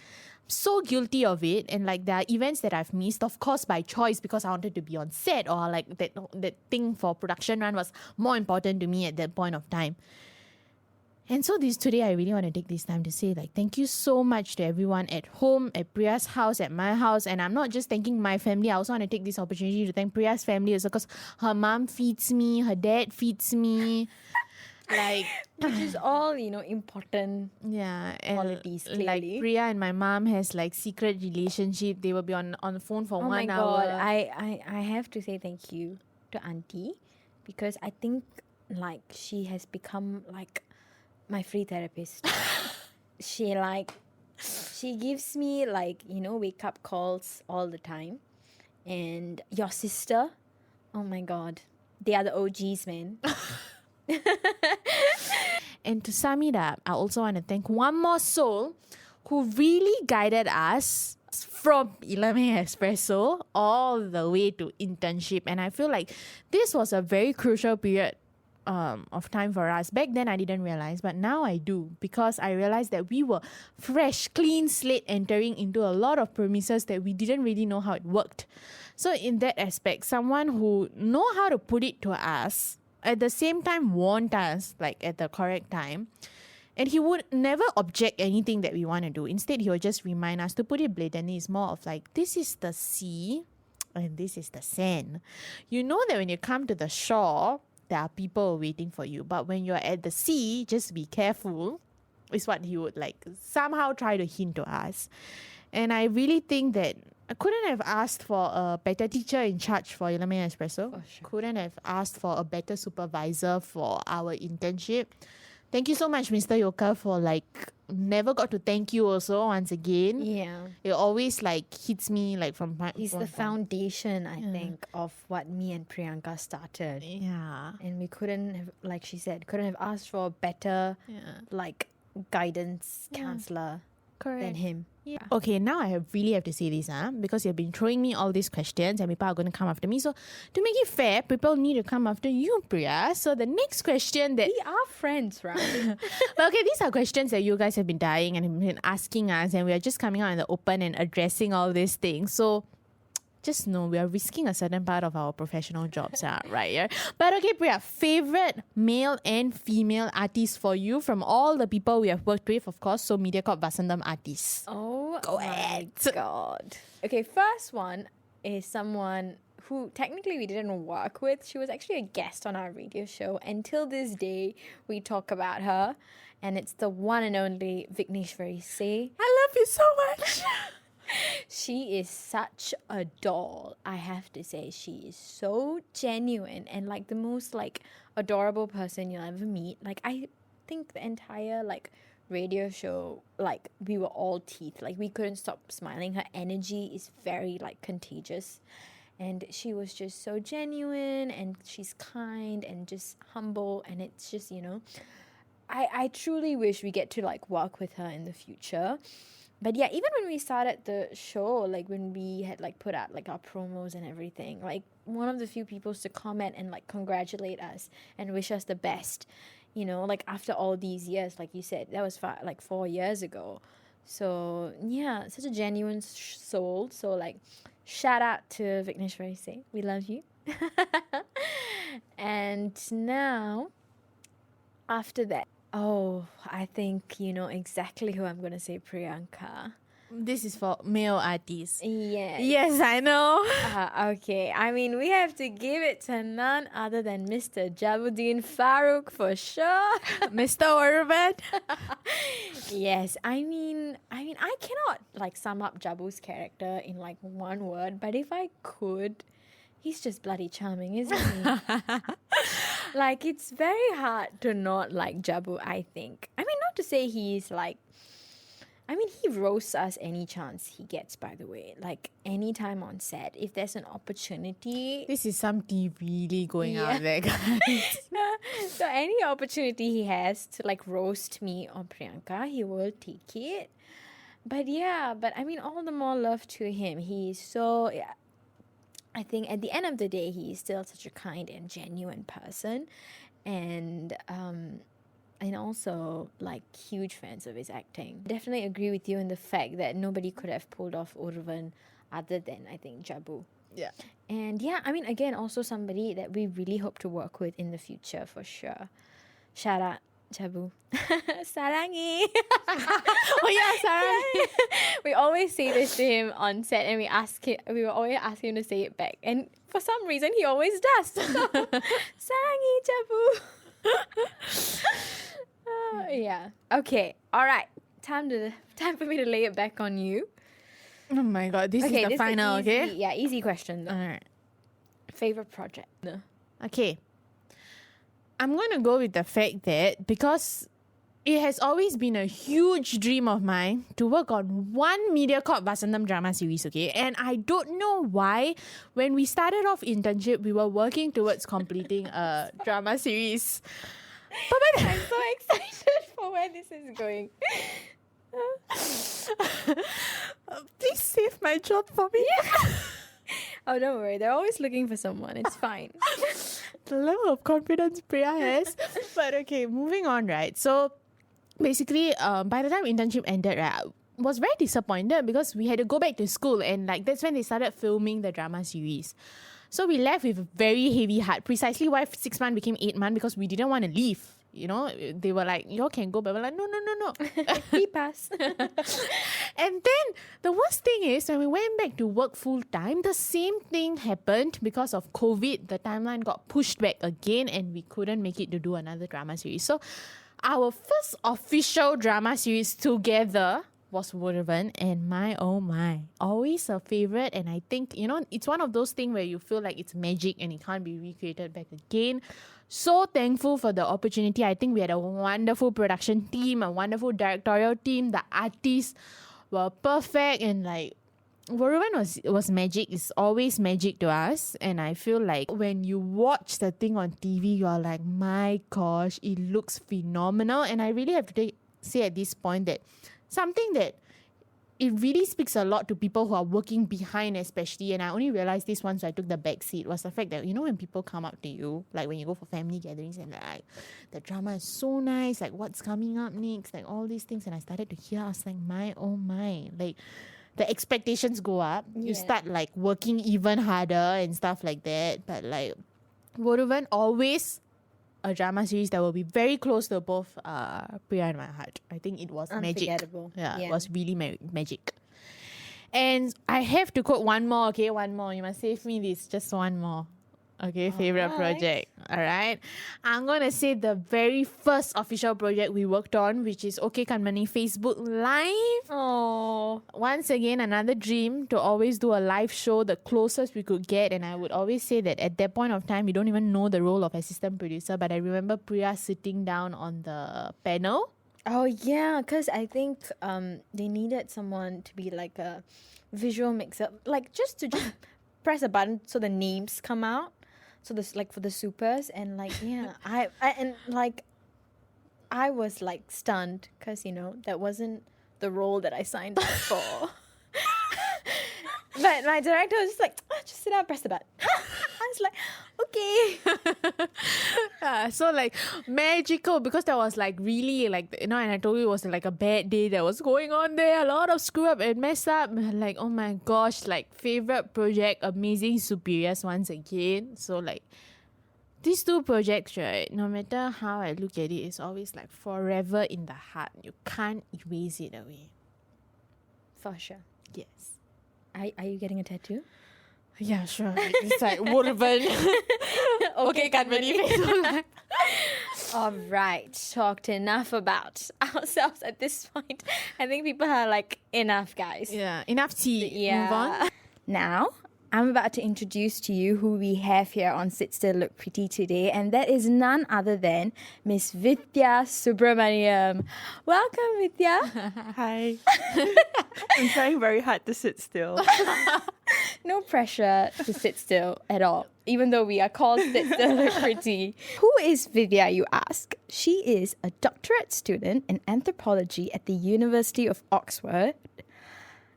so guilty of it, and like there are events that I've missed, of course by choice, because I wanted to be on set, or like that thing for production run was more important to me at that point of time. And so today I really want to take this time to say like thank you so much to everyone at home, at Priya's house, at my house. And I'm not just thanking my family, I also want to take this opportunity to thank Priya's family also, because her mom feeds me, her dad feeds me. Like,
which is all, important
and
qualities, clearly.
Like Priya and my mom has like secret relationship. They will be on the phone for 1 hour.
Oh my God, I have to say thank you to Auntie, because I think like she has become like my free therapist. She gives me like, wake up calls all the time. And your sister, oh my God, they are the OGs, man.
And to sum it up, I also want to thank one more soul who really guided us from Ilame Espresso all the way to internship. And I feel like this was a very crucial period of time for us. Back then I didn't realize, but now I do, because I realized that we were fresh, clean slate entering into a lot of premises that we didn't really know how it worked. So in that aspect, someone who know how to put it to us, at the same time warned us like at the correct time, and he would never object anything that we want to do. Instead, he would just remind us, to put it blatantly, it's more of like, this is the sea and this is the sand. You know that when you come to the shore, there are people waiting for you. But when you're at the sea, just be careful, is what he would like somehow try to hint to us. And I really think that I couldn't have asked for a better teacher in charge for Ilame Espresso.
For sure.
Couldn't have asked for a better supervisor for our internship. Thank you so much, Mr. Yoka, for like never got to thank you also once again.
Yeah.
It always like hits me like from my...
He's the foundation, I think, of what me and Priyanka started.
Yeah.
And we couldn't have, like she said, couldn't have asked for a better like guidance counselor than him.
Yeah. Okay, now I really have to say this, because you've been throwing me all these questions and people are going to come after me. So to make it fair, people need to come after you, Priya. So the next question that...
We are friends, right?
But okay, these are questions that you guys have been dying and have been asking us, and we are just coming out in the open and addressing all these things. So just know we are risking a certain part of our professional jobs, right? Yeah? But okay, Priya, favorite male and female artists for you from all the people we have worked with, of course. So Mediacorp Vasantham artists.
Oh,
Go
my
ahead.
God. Okay, first one is someone who technically we didn't work with. She was actually a guest on our radio show. Until this day, we talk about her. And it's the one and only Vighneshwari Se.
I love you so much.
She is such a doll, I have to say. She is so genuine and like the most like adorable person you'll ever meet. Like I think the entire like radio show, like we were all teeth. Like we couldn't stop smiling. Her energy is very like contagious. And she was just so genuine, and she's kind and just humble, and it's just, I truly wish we get to like work with her in the future. But yeah, even when we started the show, like when we had like put out like our promos and everything, like one of the few people to comment and like congratulate us and wish us the best, like after all these years, like you said, that was 4 years ago. So yeah, such a genuine soul. So like shout out to Vighneshwari Se. We love you. And now, after that, I think you know exactly who I'm going to say, Priyanka.
This is for male artists.
Yes.
Yes, I know.
Okay. I mean, we have to give it to none other than Mr. Jabuddin Farooq for sure.
Mr. Urban.
Yes. I mean, I cannot like sum up Jabu's character in like one word, but if I could, he's just bloody charming, isn't he? Like, it's very hard to not like Jabu, I think. I mean, not to say he's like, he roasts us any chance he gets, by the way. Like, anytime on set, if there's an opportunity.
This is some tea really going out there, guys.
So, any opportunity he has to, like, roast me or Priyanka, he will take it. But I mean, all the more love to him. He's so, I think at the end of the day, he's still such a kind and genuine person. And also, like, huge fans of his acting. Definitely agree with you in the fact that nobody could have pulled off Urvan other than, I think, Jabu.
Yeah.
And I mean, again, also somebody that we really hope to work with in the future for sure. Shout out, Jabu. Sarangi.
Oh yeah, Sarangi.
We always say this to him on set, and we will always ask him to say it back. And for some reason, he always does. Sarangi, Jabu. Yeah. Okay. All right. Time for me to lay it back on you.
Oh my god, this is the final, okay?
Yeah, easy question though.
Alright.
Favorite project? No.
Okay. I'm going to go with the fact that because it has always been a huge dream of mine to work on one MediaCorp Vasantham drama series, okay? And I don't know why, when we started off internship, we were working towards completing a drama series. But
I'm so excited for where this is going.
Please save my job for me.
Oh, don't worry. They're always looking for someone. It's fine.
The level of confidence Priya has. But okay, moving on, right? So basically, by the time internship ended, right, I was very disappointed because we had to go back to school, and like that's when they started filming the drama series. So we left with a very heavy heart. Precisely why 6 months became 8 months, because we didn't want to leave. You know, they were like, y'all can go, but we're like, no.
He passed.
And then the worst thing is, when we went back to work full time, the same thing happened because of COVID. The timeline got pushed back again, and we couldn't make it to do another drama series. So our first official drama series together was Woodhaven, and my oh my, always a favorite. And I think, you know, it's one of those things where you feel like it's magic and it can't be recreated back again. So thankful for the opportunity. I think we had a wonderful production team, a wonderful directorial team. The artists were perfect, and like Woodhaven was magic. It's always magic to us. And I feel like when you watch the thing on TV, you are like, my gosh, it looks phenomenal. And I really have to say at this point that something that it really speaks a lot to people who are working behind, especially, and I only realized this once I took the back seat, was the fact that, you know, when people come up to you, like when you go for family gatherings, and like, the drama is so nice, like what's coming up next, like all these things, and I started to hear, I was like, my oh my, like the expectations go up.
Yeah.
You start like working even harder and stuff like that. But like Woodhaven, always a drama series that will be very close to both Priya and my heart. I think it was magic.
Unforgettable.
Yeah, it was really magic. And I have to quote one more, okay? One more. You must save me this. Just one more. Okay, favorite project. Alright. I'm going to say the very first official project we worked on, which is Okay Kanmani Facebook Live.
Oh.
Once again, another dream to always do a live show, the closest we could get. And I would always say that at that point of time, we don't even know the role of assistant producer. But I remember Priya sitting down on the panel.
Oh, yeah, because I think they needed someone to be like a visual mixer. Like, just press a button so the names come out. So this, like, for the supers, and like, yeah, I was like stunned because, you know, that wasn't the role that I signed up for. But my director was just like, just sit down, press the button. I was like, okay.
So like magical, because that was like really like, you know, and I told you it was like a bad day that was going on there, a lot of screw up and mess up, like oh my gosh, like favorite project, amazing superiors once again. So like these two projects, right, no matter how I look at it, it's always like forever in the heart. You can't erase it away.
For sure.
Yes.
Are you getting a tattoo?
Yeah, sure. It's like Woodhaven. Okay, Kanmani.
All right, talked enough about ourselves at this point. I think people are like, enough, guys.
Yeah, enough tea.
Yeah.
Move on.
Now, I'm about to introduce to you who we have here on Sit Still Look Pretty today, and that is none other than Miss Vithya Subramaniam. Welcome, Vithya.
Hi. I'm trying very hard to sit still.
No pressure to sit still at all. even though we are called Sit Still Look Pretty. Who is Vithya, you ask? She is a doctorate student in anthropology at the University of Oxford.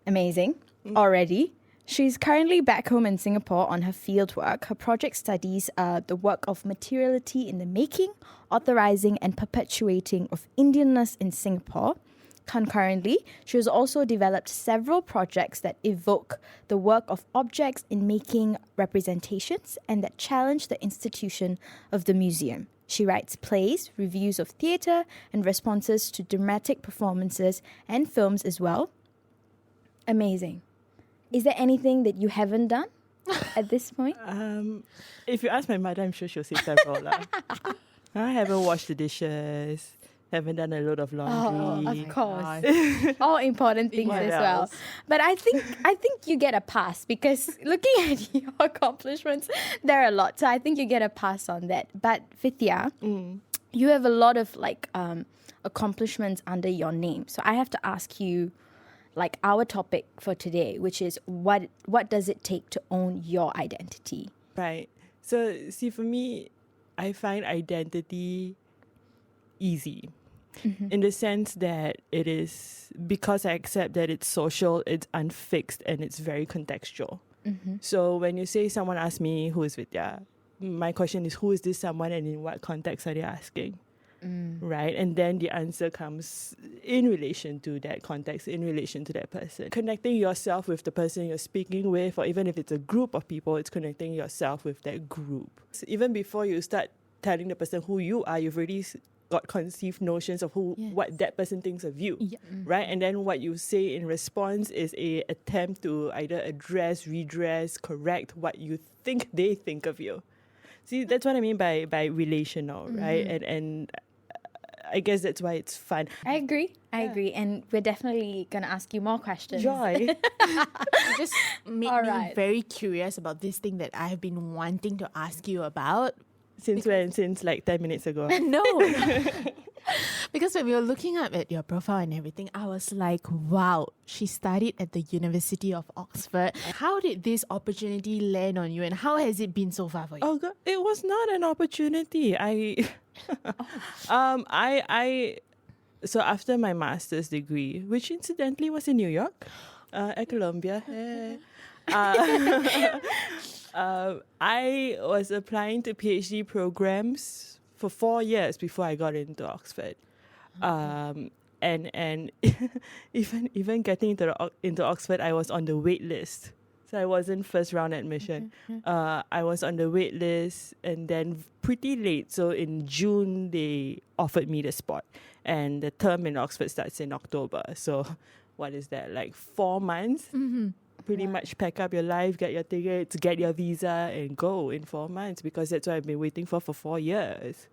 Amazing. Already. She's currently back home in Singapore on her fieldwork. Her project studies the work of materiality in the making, authorising and perpetuating of Indian-ness in Singapore. Concurrently, she has also developed several projects that evoke the work of objects in making representations and that challenge the institution of the museum. She writes plays, reviews of theatre, and responses to dramatic performances and films as well. Amazing. Is there anything that you haven't done at this point?
If you ask my mother, I'm sure she'll say several. I haven't washed the dishes. Haven't done a load of laundry.
Of course. All important things
What
as well.
else?
But I think you get a pass because looking at your accomplishments, there are a lot. So I think you get a pass on that. But Vithya, you have a lot of accomplishments under your name. So I have to ask you our topic for today, which is what does it take to own your identity?
Right. So see, for me, I find identity easy in the sense that it is, because I accept that it's social, it's unfixed, and it's very contextual. So when you say someone asks me who is Vithya, my question is who is this someone and in what context are they asking? Right? And then the answer comes in relation to that context, in relation to that person. Connecting yourself with the person you're speaking with, or even if it's a group of people, it's connecting yourself with that group. So even before you start telling the person who you are, you've already got conceived notions of what that person thinks of you, right? And then what you say in response is a attempt to either address, redress, correct what you think they think of you. See, that's what I mean by relational, right? And I guess that's why it's fun.
I agree. And we're definitely going to ask you more questions.
Joy.
Just made
All
me
right.
very curious about this thing that I have been wanting to ask you about.
Since when? Since like 10 minutes ago.
No. Because when we were looking up at your profile and everything, I was like, wow, she studied at the University of Oxford. How did this opportunity land on you and how has it been so far for you?
Oh God, it was not an opportunity. So after my master's degree, which incidentally was in New York, at Columbia, I was applying to PhD programs for 4 years before I got into Oxford. And even getting into Oxford, I was on the wait list. So I wasn't first round admission. I was on the wait list, and then pretty late. So in June, they offered me the spot. And the term in Oxford starts in October. So what is that, like 4 months? Pretty much pack up your life, get your tickets, get your visa, and go in 4 months, because that's what I've been waiting for 4 years.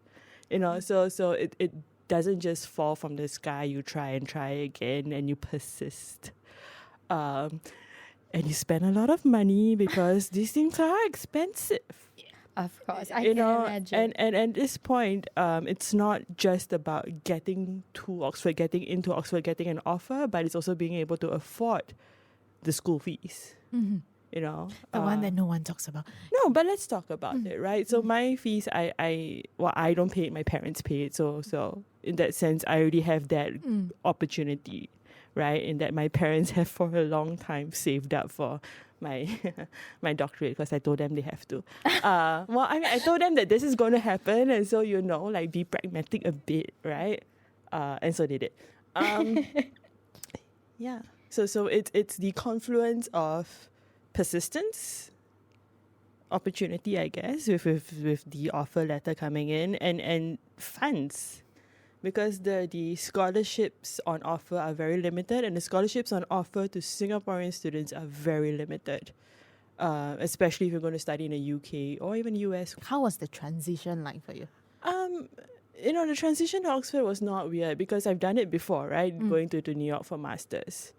So it doesn't just fall from the sky. You try and try again, and you persist. And you spend a lot of money because these things are expensive.
Of course, I can imagine.
And at this point, it's not just about getting to Oxford, getting into Oxford, getting an offer, but it's also being able to afford the school fees. The
one that no one talks about.
No, but let's talk about it, right? So my fees, I don't pay it, my parents pay it. So in that sense, I already have that opportunity, right? In that my parents have for a long time saved up for my my doctorate, because I told them they have to. I told them that this is going to happen, and so be pragmatic a bit, right? And so they did. Yeah. So it's the confluence of persistence, opportunity, I guess, with the offer letter coming in, and funds. Because the scholarships on offer are very limited, and the scholarships on offer to Singaporean students are very limited, especially if you're going to study in the UK or even US.
How was the transition like for you?
The transition to Oxford was not weird because I've done it before, right? Going to New York for masters.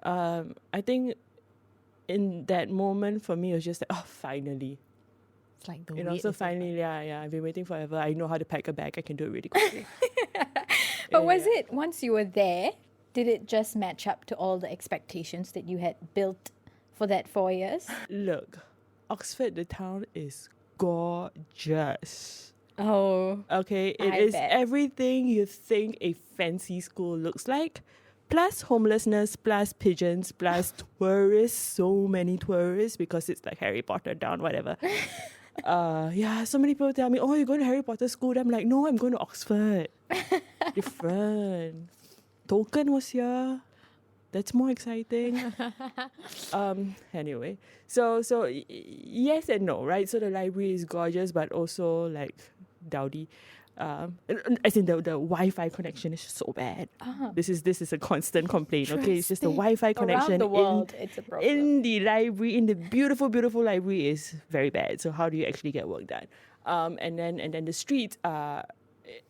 I think in that moment for me it was just like, oh, finally.
It's like the wait
So
is
finally, yeah, I've been waiting forever. I know how to pack a bag. I can do it really quickly.
But was it, once you were there, did it just match up to all the expectations that you had built for that 4 years?
Look, Oxford, the town, is gorgeous.
Oh.
Okay, it
I
is
bet.
everything you think a fancy school looks like, plus homelessness, plus pigeons, plus tourists, so many tourists, because it's like Harry Potter down, whatever. Yeah, so many people tell me, oh, you're going to Harry Potter school? I'm like, no, I'm going to Oxford. Different. Tolkien was here. That's more exciting. Anyway, so yes and no, right? So the library is gorgeous, but also like dowdy. As in the Wi-Fi connection is so bad. This is a constant complaint. Okay, it's just the Wi-Fi connection
Around the world, it's a problem.
in the library, in the beautiful library, is very bad. So how do you actually get work done? And then the streets are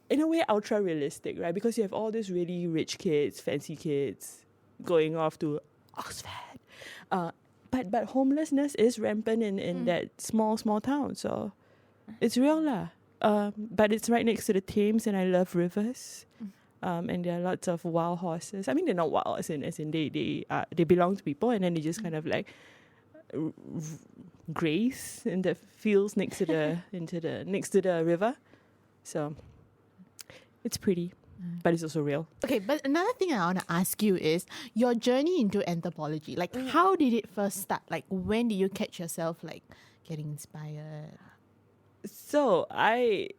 in a way ultra realistic, right? Because you have all these really rich kids, fancy kids going off to Oxford. But homelessness is rampant in that small town. So it's real lah. But it's right next to the Thames, and I love rivers. And there are lots of wild horses. I mean, they're not wild, as in they belong to people, and then they just kind of like graze in the fields next to the next to the river. So it's pretty, but it's also real.
Okay, but another thing I want to ask you is your journey into anthropology. Like, how did it first start? Like, when did you catch yourself like getting inspired?
So I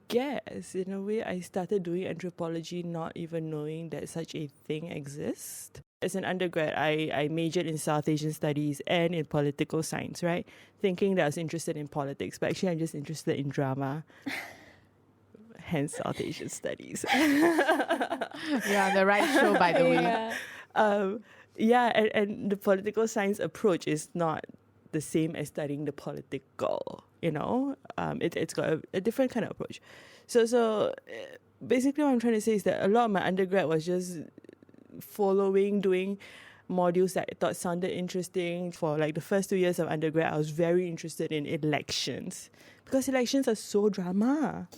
guess in a way I started doing anthropology not even knowing that such a thing exists. As an undergrad, I majored in South Asian studies and in political science, right? Thinking that I was interested in politics, but actually I'm just interested in drama. Hence South Asian studies.
Yeah, the right show, by the way.
Yeah. And the political science approach is not the same as studying the political, you know. It's got a different kind of approach. So basically what I'm trying to say is that a lot of my undergrad was just doing modules that I thought sounded interesting. For like the first 2 years of undergrad, I was very interested in elections, because elections are so drama,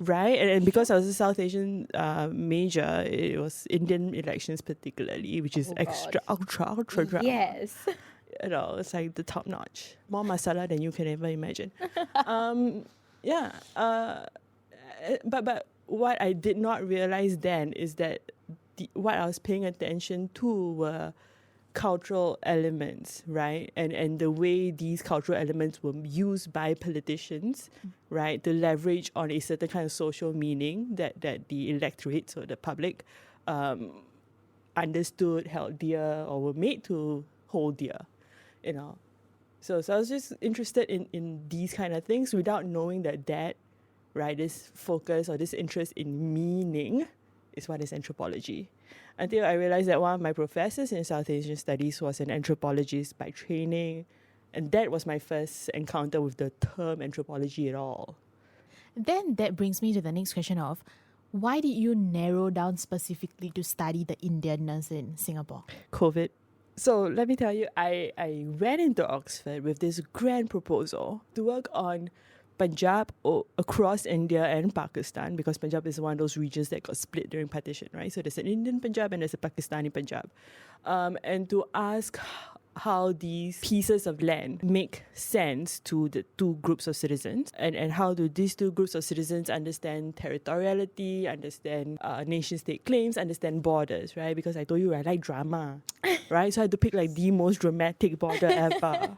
right? And because I was a South Asian major, it was Indian elections particularly, which is ultra drama.
Yes.
You know, it's like the top notch, more masala than you can ever imagine. But what I did not realize then is that what I was paying attention to were cultural elements, right? And the way these cultural elements were used by politicians, right, to leverage on a certain kind of social meaning that the electorate, so the public, understood, held dear, or were made to hold dear, you know. So I was just interested in these kind of things without knowing that, right, this focus or this interest in meaning is what is anthropology. Until I realized that one of my professors in South Asian studies was an anthropologist by training, and that was my first encounter with the term anthropology at all.
Then that brings me to the next question of, why did you narrow down specifically to study the Indian-ness in Singapore?
COVID. So let me tell you, I went into Oxford with this grand proposal to work on Punjab across India and Pakistan, because Punjab is one of those regions that got split during partition, right? So there's an Indian Punjab and there's a Pakistani Punjab. And to ask how these pieces of land make sense to the two groups of citizens, and how do these two groups of citizens understand territoriality, understand nation-state claims, understand borders, right? Because I told you I like drama, right? So I had to pick like the most dramatic border ever.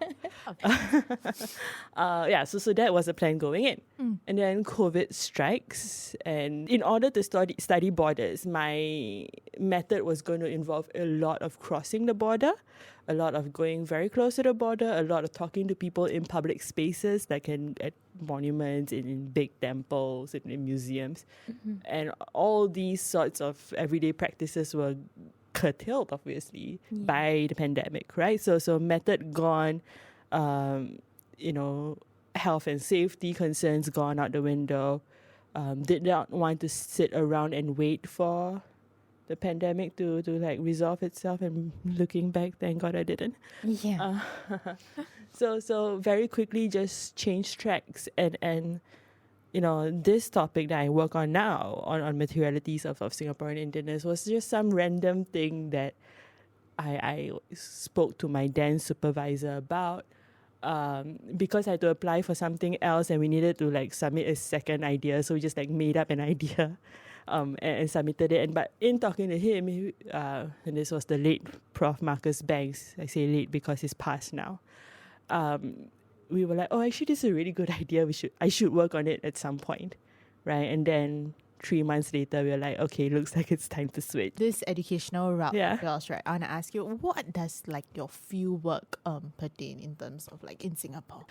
So that was the plan going in. And then COVID strikes, and in order to study borders, my method was going to involve a lot of crossing the border, a lot of going very close to the border, a lot of talking to people in public spaces, like at monuments, in big temples, in museums. And all these sorts of everyday practices were curtailed, obviously, by the pandemic, right? So method gone, health and safety concerns gone out the window. Did not want to sit around and wait for the pandemic to like resolve itself, and looking back, thank God I didn't.
Yeah.
So very quickly just changed tracks, and this topic that I work on now on materialities of Singaporean Indian-ness was just some random thing that I spoke to my dance supervisor about. because I had to apply for something else and we needed to like submit a second idea, so we just like made up an idea and submitted it. But in talking to him, and this was the late Prof. Marcus Banks, I say late because he's passed now, we were like, oh, actually this is a really good idea, I should work on it at some point, right? And then 3 months later, we were like, okay, looks like it's time to switch.
This educational route
Yeah.
of yours, right? I want to ask you, what does like your field work pertain in terms of like in Singapore?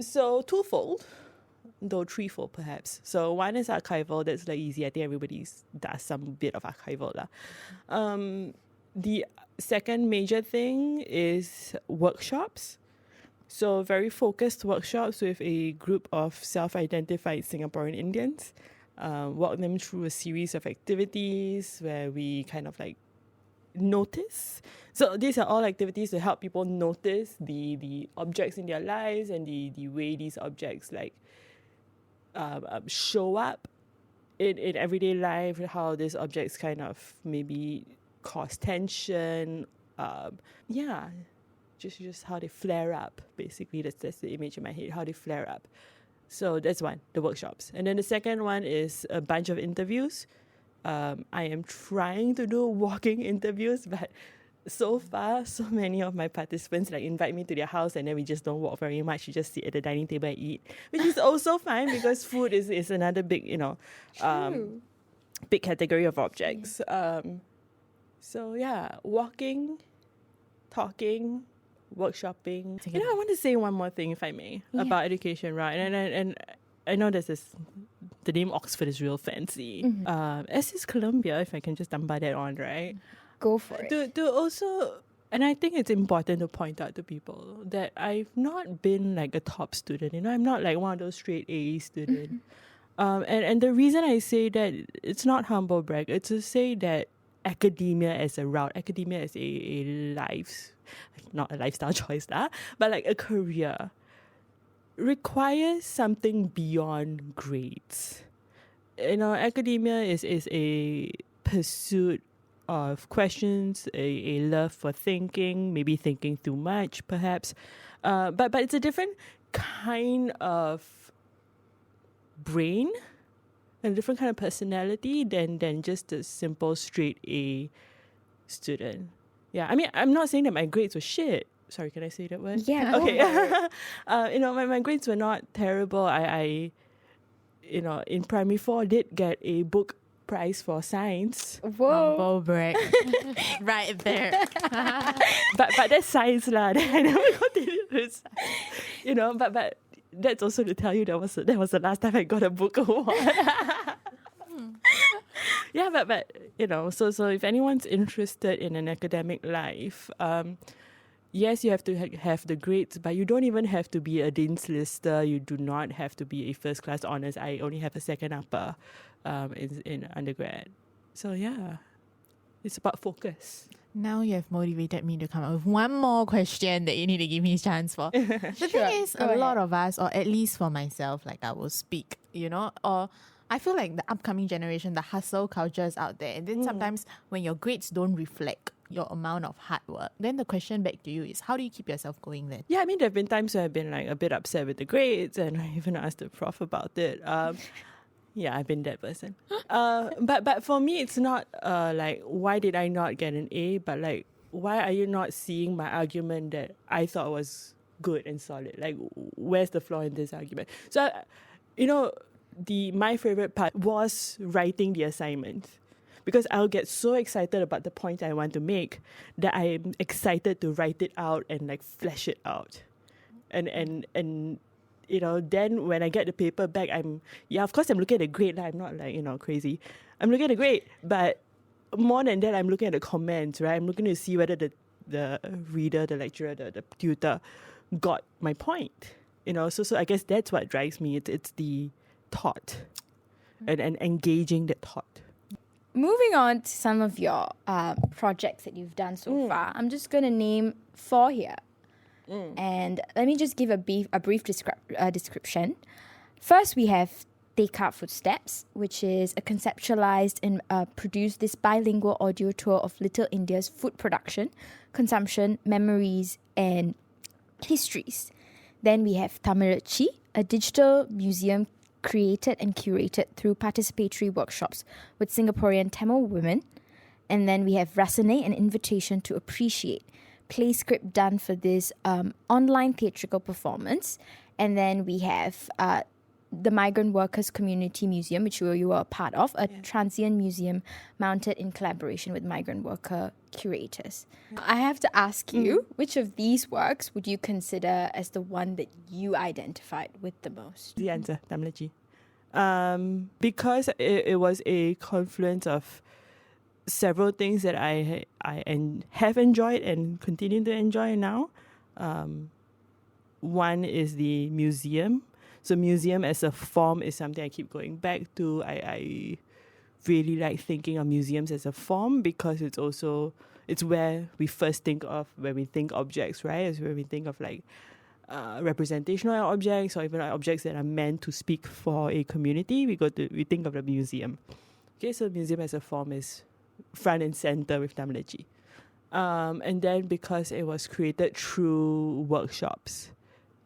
So twofold, though threefold perhaps. So one is archival. That's like easy. I think everybody does some bit of archival lah. The second major thing is workshops. So very focused workshops with a group of self-identified Singaporean Indians. Walk them through a series of activities where we kind of like notice. So these are all activities to help people notice the objects in their lives and the way these objects like show up in everyday life, how these objects kind of maybe cause tension. Just how they flare up. Basically, that's the image in my head, how they flare up. So that's one, the workshops. And then the second one is a bunch of interviews. I am trying to do walking interviews, but so far, so many of my participants like invite me to their house and then we just don't walk very much. We just sit at the dining table and eat, which is also fine because food is another big, big category of objects. So yeah, walking, talking, workshopping. I want to say one more thing, if I may, about education, right? And I know the name Oxford is real fancy. As is Columbia, if I can just dump that on, right?
Go for it.
To also, and I think it's important to point out to people that I've not been like a top student. I'm not like one of those straight A students. And the reason I say that, it's not humble brag. It's to say that academia as a route, academia as not a lifestyle choice, but like a career, requires something beyond grades. Academia is a pursuit of questions, a love for thinking, maybe thinking too much, perhaps. But it's a different kind of brain and a different kind of personality than just a simple straight A student. Yeah, I mean, I'm not saying that my grades were shit. Sorry, can I say that word?
Yeah.
Okay. My grades were not terrible. I in primary 4 did get a book prize for science.
Whoa.
Humble brag. Right there.
But that's science lah. I never continued with science. But that's also to tell you that was the last time I got a book award. Yeah, but so if anyone's interested in an academic life, yes, you have to have the grades, but you don't even have to be a Dean's Lister. You do not have to be a first class honours. I only have a second upper in undergrad. So yeah, it's about focus.
Now you have motivated me to come up with one more question that you need to give me a chance for. The thing is, a lot of us, or at least for myself, like I will speak, or I feel like the upcoming generation, the hustle culture is out there. And then sometimes when your grades don't reflect your amount of hard work, then the question back to you is, how do you keep yourself going then?
Yeah, I mean, there have been times where I've been like a bit upset with the grades and I even asked the prof about it. Yeah, I've been that person. But for me, it's not like, why did I not get an A? But like, why are you not seeing my argument that I thought was good and solid? Like, where's the flaw in this argument? So, my favorite part was writing the assignment, because I'll get so excited about the point I want to make that I'm excited to write it out and like flesh it out. And then when I get the paper back, of course I'm looking at the grade. I'm not like, crazy. I'm looking at the grade, but more than that, I'm looking at the comments, right? I'm looking to see whether the reader, the lecturer, the tutor got my point. So I guess that's what drives me. It's the thought and engaging that thought.
Moving on to some of your projects that you've done so far, I'm just going to name 4 here. And let me just give a brief description. First, we have Take Out Footsteps, which is a conceptualized and produced this bilingual audio tour of Little India's food production, consumption, memories, and histories. Then we have Tamarachi, a digital museum created and curated through participatory workshops with Singaporean Tamil women. And then we have Rasane, an invitation to appreciate, play script done for this online theatrical performance. And then we have the Migrant Workers Community Museum, which you were a part of, a transient museum mounted in collaboration with migrant worker curators. I have to ask you, which of these works would you consider as the one that you identified with the most?
The answer, Tamlaji. Because it was a confluence of several things that I have enjoyed and continue to enjoy now. One is the museum. So museum as a form is something I keep going back to. I really like thinking of museums as a form because it's where we first think of when we think objects, right? It's where we think of like representational objects or even objects that are meant to speak for a community. We think of the museum. Okay, so museum as a form is front and center with Tamlaji. And then because it was created through workshops,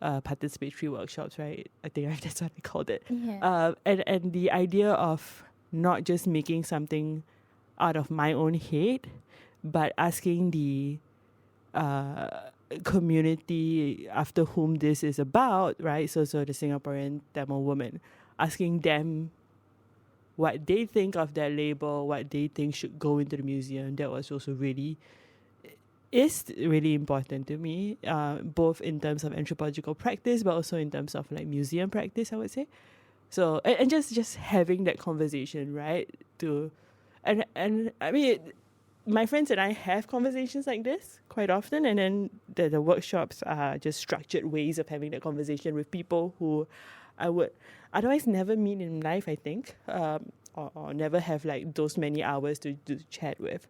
participatory workshops, right? I think that's what we called it.
Yeah.
And the idea of not just making something out of my own head, but asking the community after whom this is about, right? So the Singaporean Tamil women, asking them what they think of that label, what they think should go into the museum. That was also really important to me, both in terms of anthropological practice, but also in terms of like museum practice, I would say. So and just having that conversation, right? And I mean, my friends and I have conversations like this quite often, and then the workshops are just structured ways of having that conversation with people who I would otherwise never meet in life, I think, or never have like those many hours to chat with.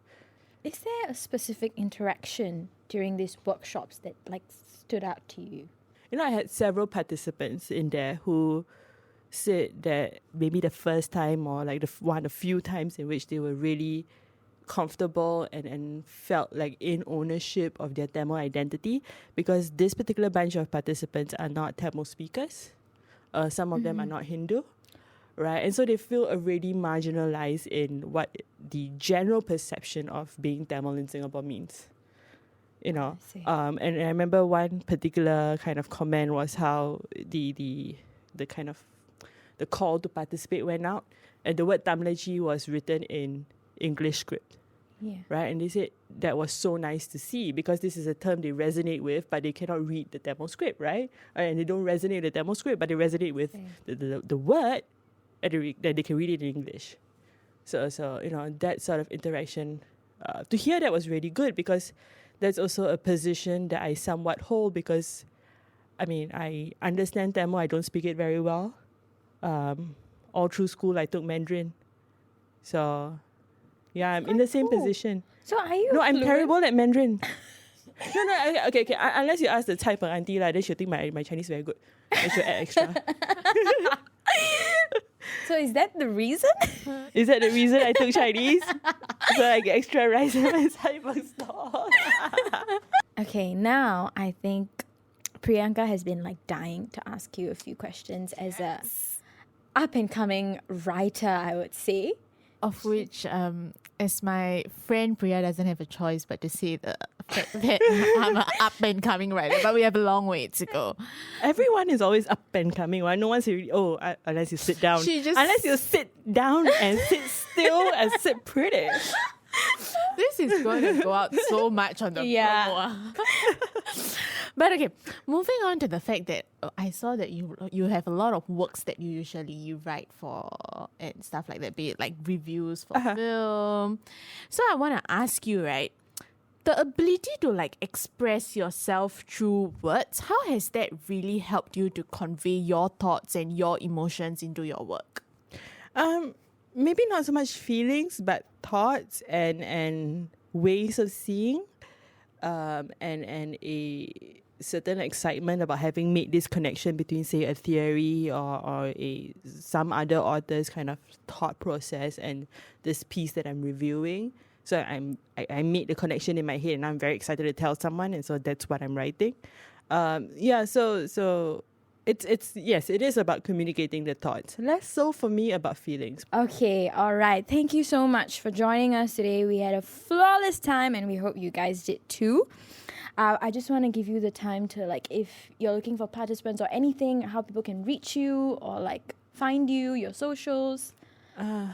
Is there a specific interaction during these workshops that like stood out to you?
You know, I had several participants in there who said that maybe the first time or like the few times in which they were really comfortable and felt like in ownership of their Tamil identity, because this particular bunch of participants are not Tamil speakers. Some of them are not Hindu. Right, and so they feel already marginalized in what the general perception of being Tamil in Singapore means. You know, and I remember one particular kind of comment was how the kind of the call to participate went out, and the word Tamlaji was written in English script.
Yeah.
Right, and they said that was so nice to see because this is a term they resonate with, but they cannot read the Tamil script, right? And they don't resonate with the Tamil script, but they resonate with the word. That they can read it in English. So you know, that sort of interaction, to hear that was really good because that's also a position that I somewhat hold because, I mean, I understand Tamil, I don't speak it very well. All through school, I took Mandarin. So, yeah, I'm in the same position.
So are you
No, I'm
fluent?
terrible at Mandarin. No, okay. Unless you ask the Cai Peng auntie, then she'll think my Chinese very good. I should add extra.
So is that the reason?
Is that the reason I took Chinese? So I get extra rice in my Cai Peng store.
Okay, now I think Priyanka has been like dying to ask you a few questions as a up and coming writer, I would say.
Of which, as my friend Priya doesn't have a choice but to say the fact that I'm an up and coming writer, but we have a long way to go.
Everyone is always up and coming, right? No one's really, unless you sit down. Unless you sit down and sit still and sit pretty.
This is going to go out so much on the promo. But okay, moving on to the fact that I saw that you have a lot of works that you usually write for and stuff like that, be it like reviews for film. So I want to ask you, right, the ability to like express yourself through words, how has that really helped you to convey your thoughts and your emotions into your work?
Maybe not so much feelings, but thoughts and ways of seeing, and a certain excitement about having made this connection between, say, a theory or some other author's kind of thought process and this piece that I'm reviewing. So I made the connection in my head, and I'm very excited to tell someone, and so that's what I'm writing. So it's yes, it is about communicating the thoughts. Less so for me about feelings.
Okay, all right. Thank you so much for joining us today. We had a flawless time and we hope you guys did too. I just want to give you the time to, like, if you're looking for participants or anything, how people can reach you or like find you, your socials.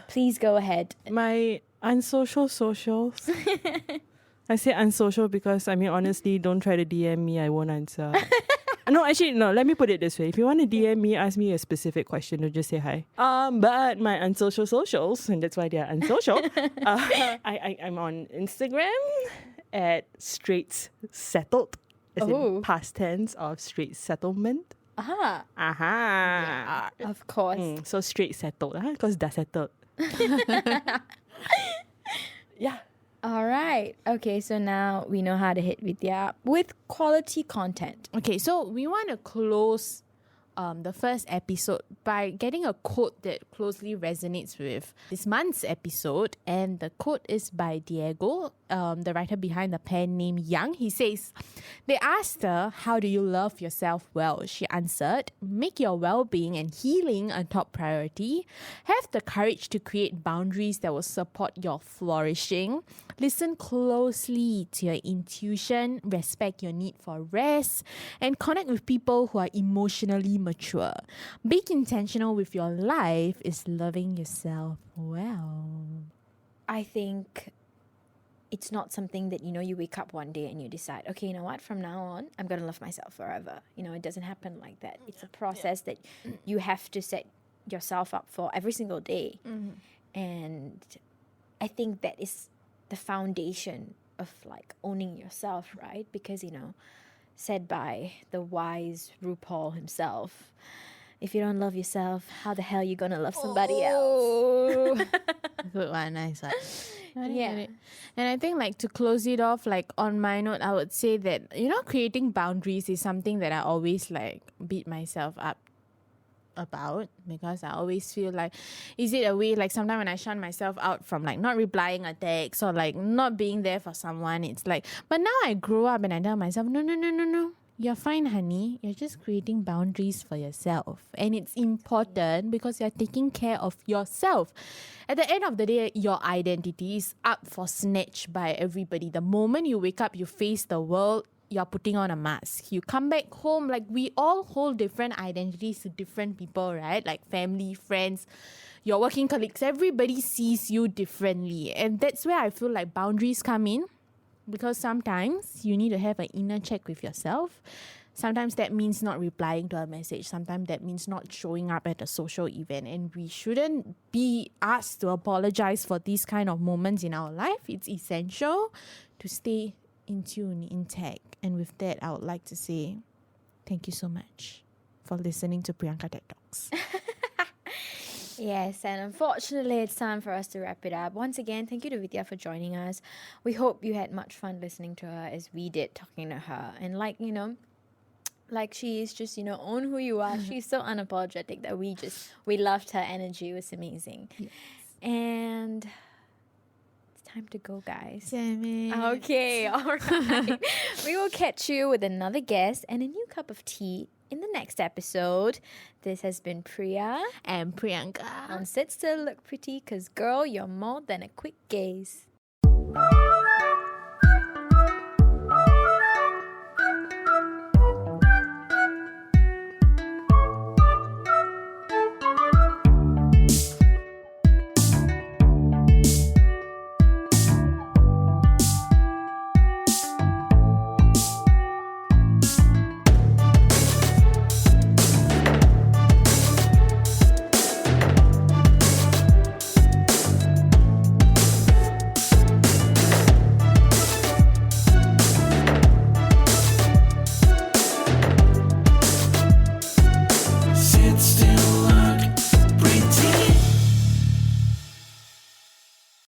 Please go ahead.
My unsocial socials. I say unsocial because, I mean, honestly, don't try to DM me. I won't answer. No, actually, no. Let me put it this way. If you want to DM me, ask me a specific question or just say hi. But my unsocial socials, and that's why they are unsocial. I'm on Instagram at Straits Settled. As in past tense of straight settlement.
Aha.
Aha.
Yeah, of course.
So straight settled, because dah settled. Yeah.
All right. Okay, so now we know how to hit Vithya with quality content.
Okay, so we want to close the first episode by getting a quote that closely resonates with this month's episode. And the quote is by Diego, the writer behind the pen name Young. He says, they asked her, how do you love yourself well? She answered, make your well-being and healing a top priority. Have the courage to create boundaries that will support your flourishing. Listen closely to your intuition, respect your need for rest, and connect with people who are emotionally mature. Being intentional with your life is loving yourself well.
I think it's not something that, you wake up one day and you decide, okay, you know what, from now on, I'm going to love myself forever. It doesn't happen like that. It's a process that you have to set yourself up for every single day. And I think that is the foundation of like owning yourself, right? Because, said by the wise RuPaul himself, if you don't love yourself, how the hell are you going to love somebody else?
Good one, nice one.
Yeah.
And I think like to close it off, like on my note, I would say that, creating boundaries is something that I always like beat myself up about, because I always feel like, is it a way, like sometimes when I shun myself out from like not replying a text or like not being there for someone, it's like, but now I grow up and I tell myself, no, you're fine, honey. You're just creating boundaries for yourself. And it's important because you're taking care of yourself. At the end of the day, your identity is up for snatch by everybody. The moment you wake up, you face the world, you're putting on a mask. You come back home, like we all hold different identities to different people, right? Like family, friends, your working colleagues, everybody sees you differently. And that's where I feel like boundaries come in. Because sometimes you need to have an inner check with yourself. Sometimes that means not replying to a message. Sometimes that means not showing up at a social event. And we shouldn't be asked to apologize for these kind of moments in our life. It's essential to stay in tune, intact. And with that, I would like to say thank you so much for listening to Priyanka TED Talks.
Yes, and unfortunately, it's time for us to wrap it up. Once again, thank you to Vithya for joining us. We hope you had much fun listening to her as we did talking to her. And like she is just, own who you are. She's so unapologetic that we loved her energy. It was amazing. Yes. And it's time to go, guys.
Damn it.
Okay, all right. We will catch you with another guest and a new cup of tea in the next episode. This has been Priya
And Priyanka.
on Sit Still Look Pretty, 'cause girl, you're more than a quick gaze.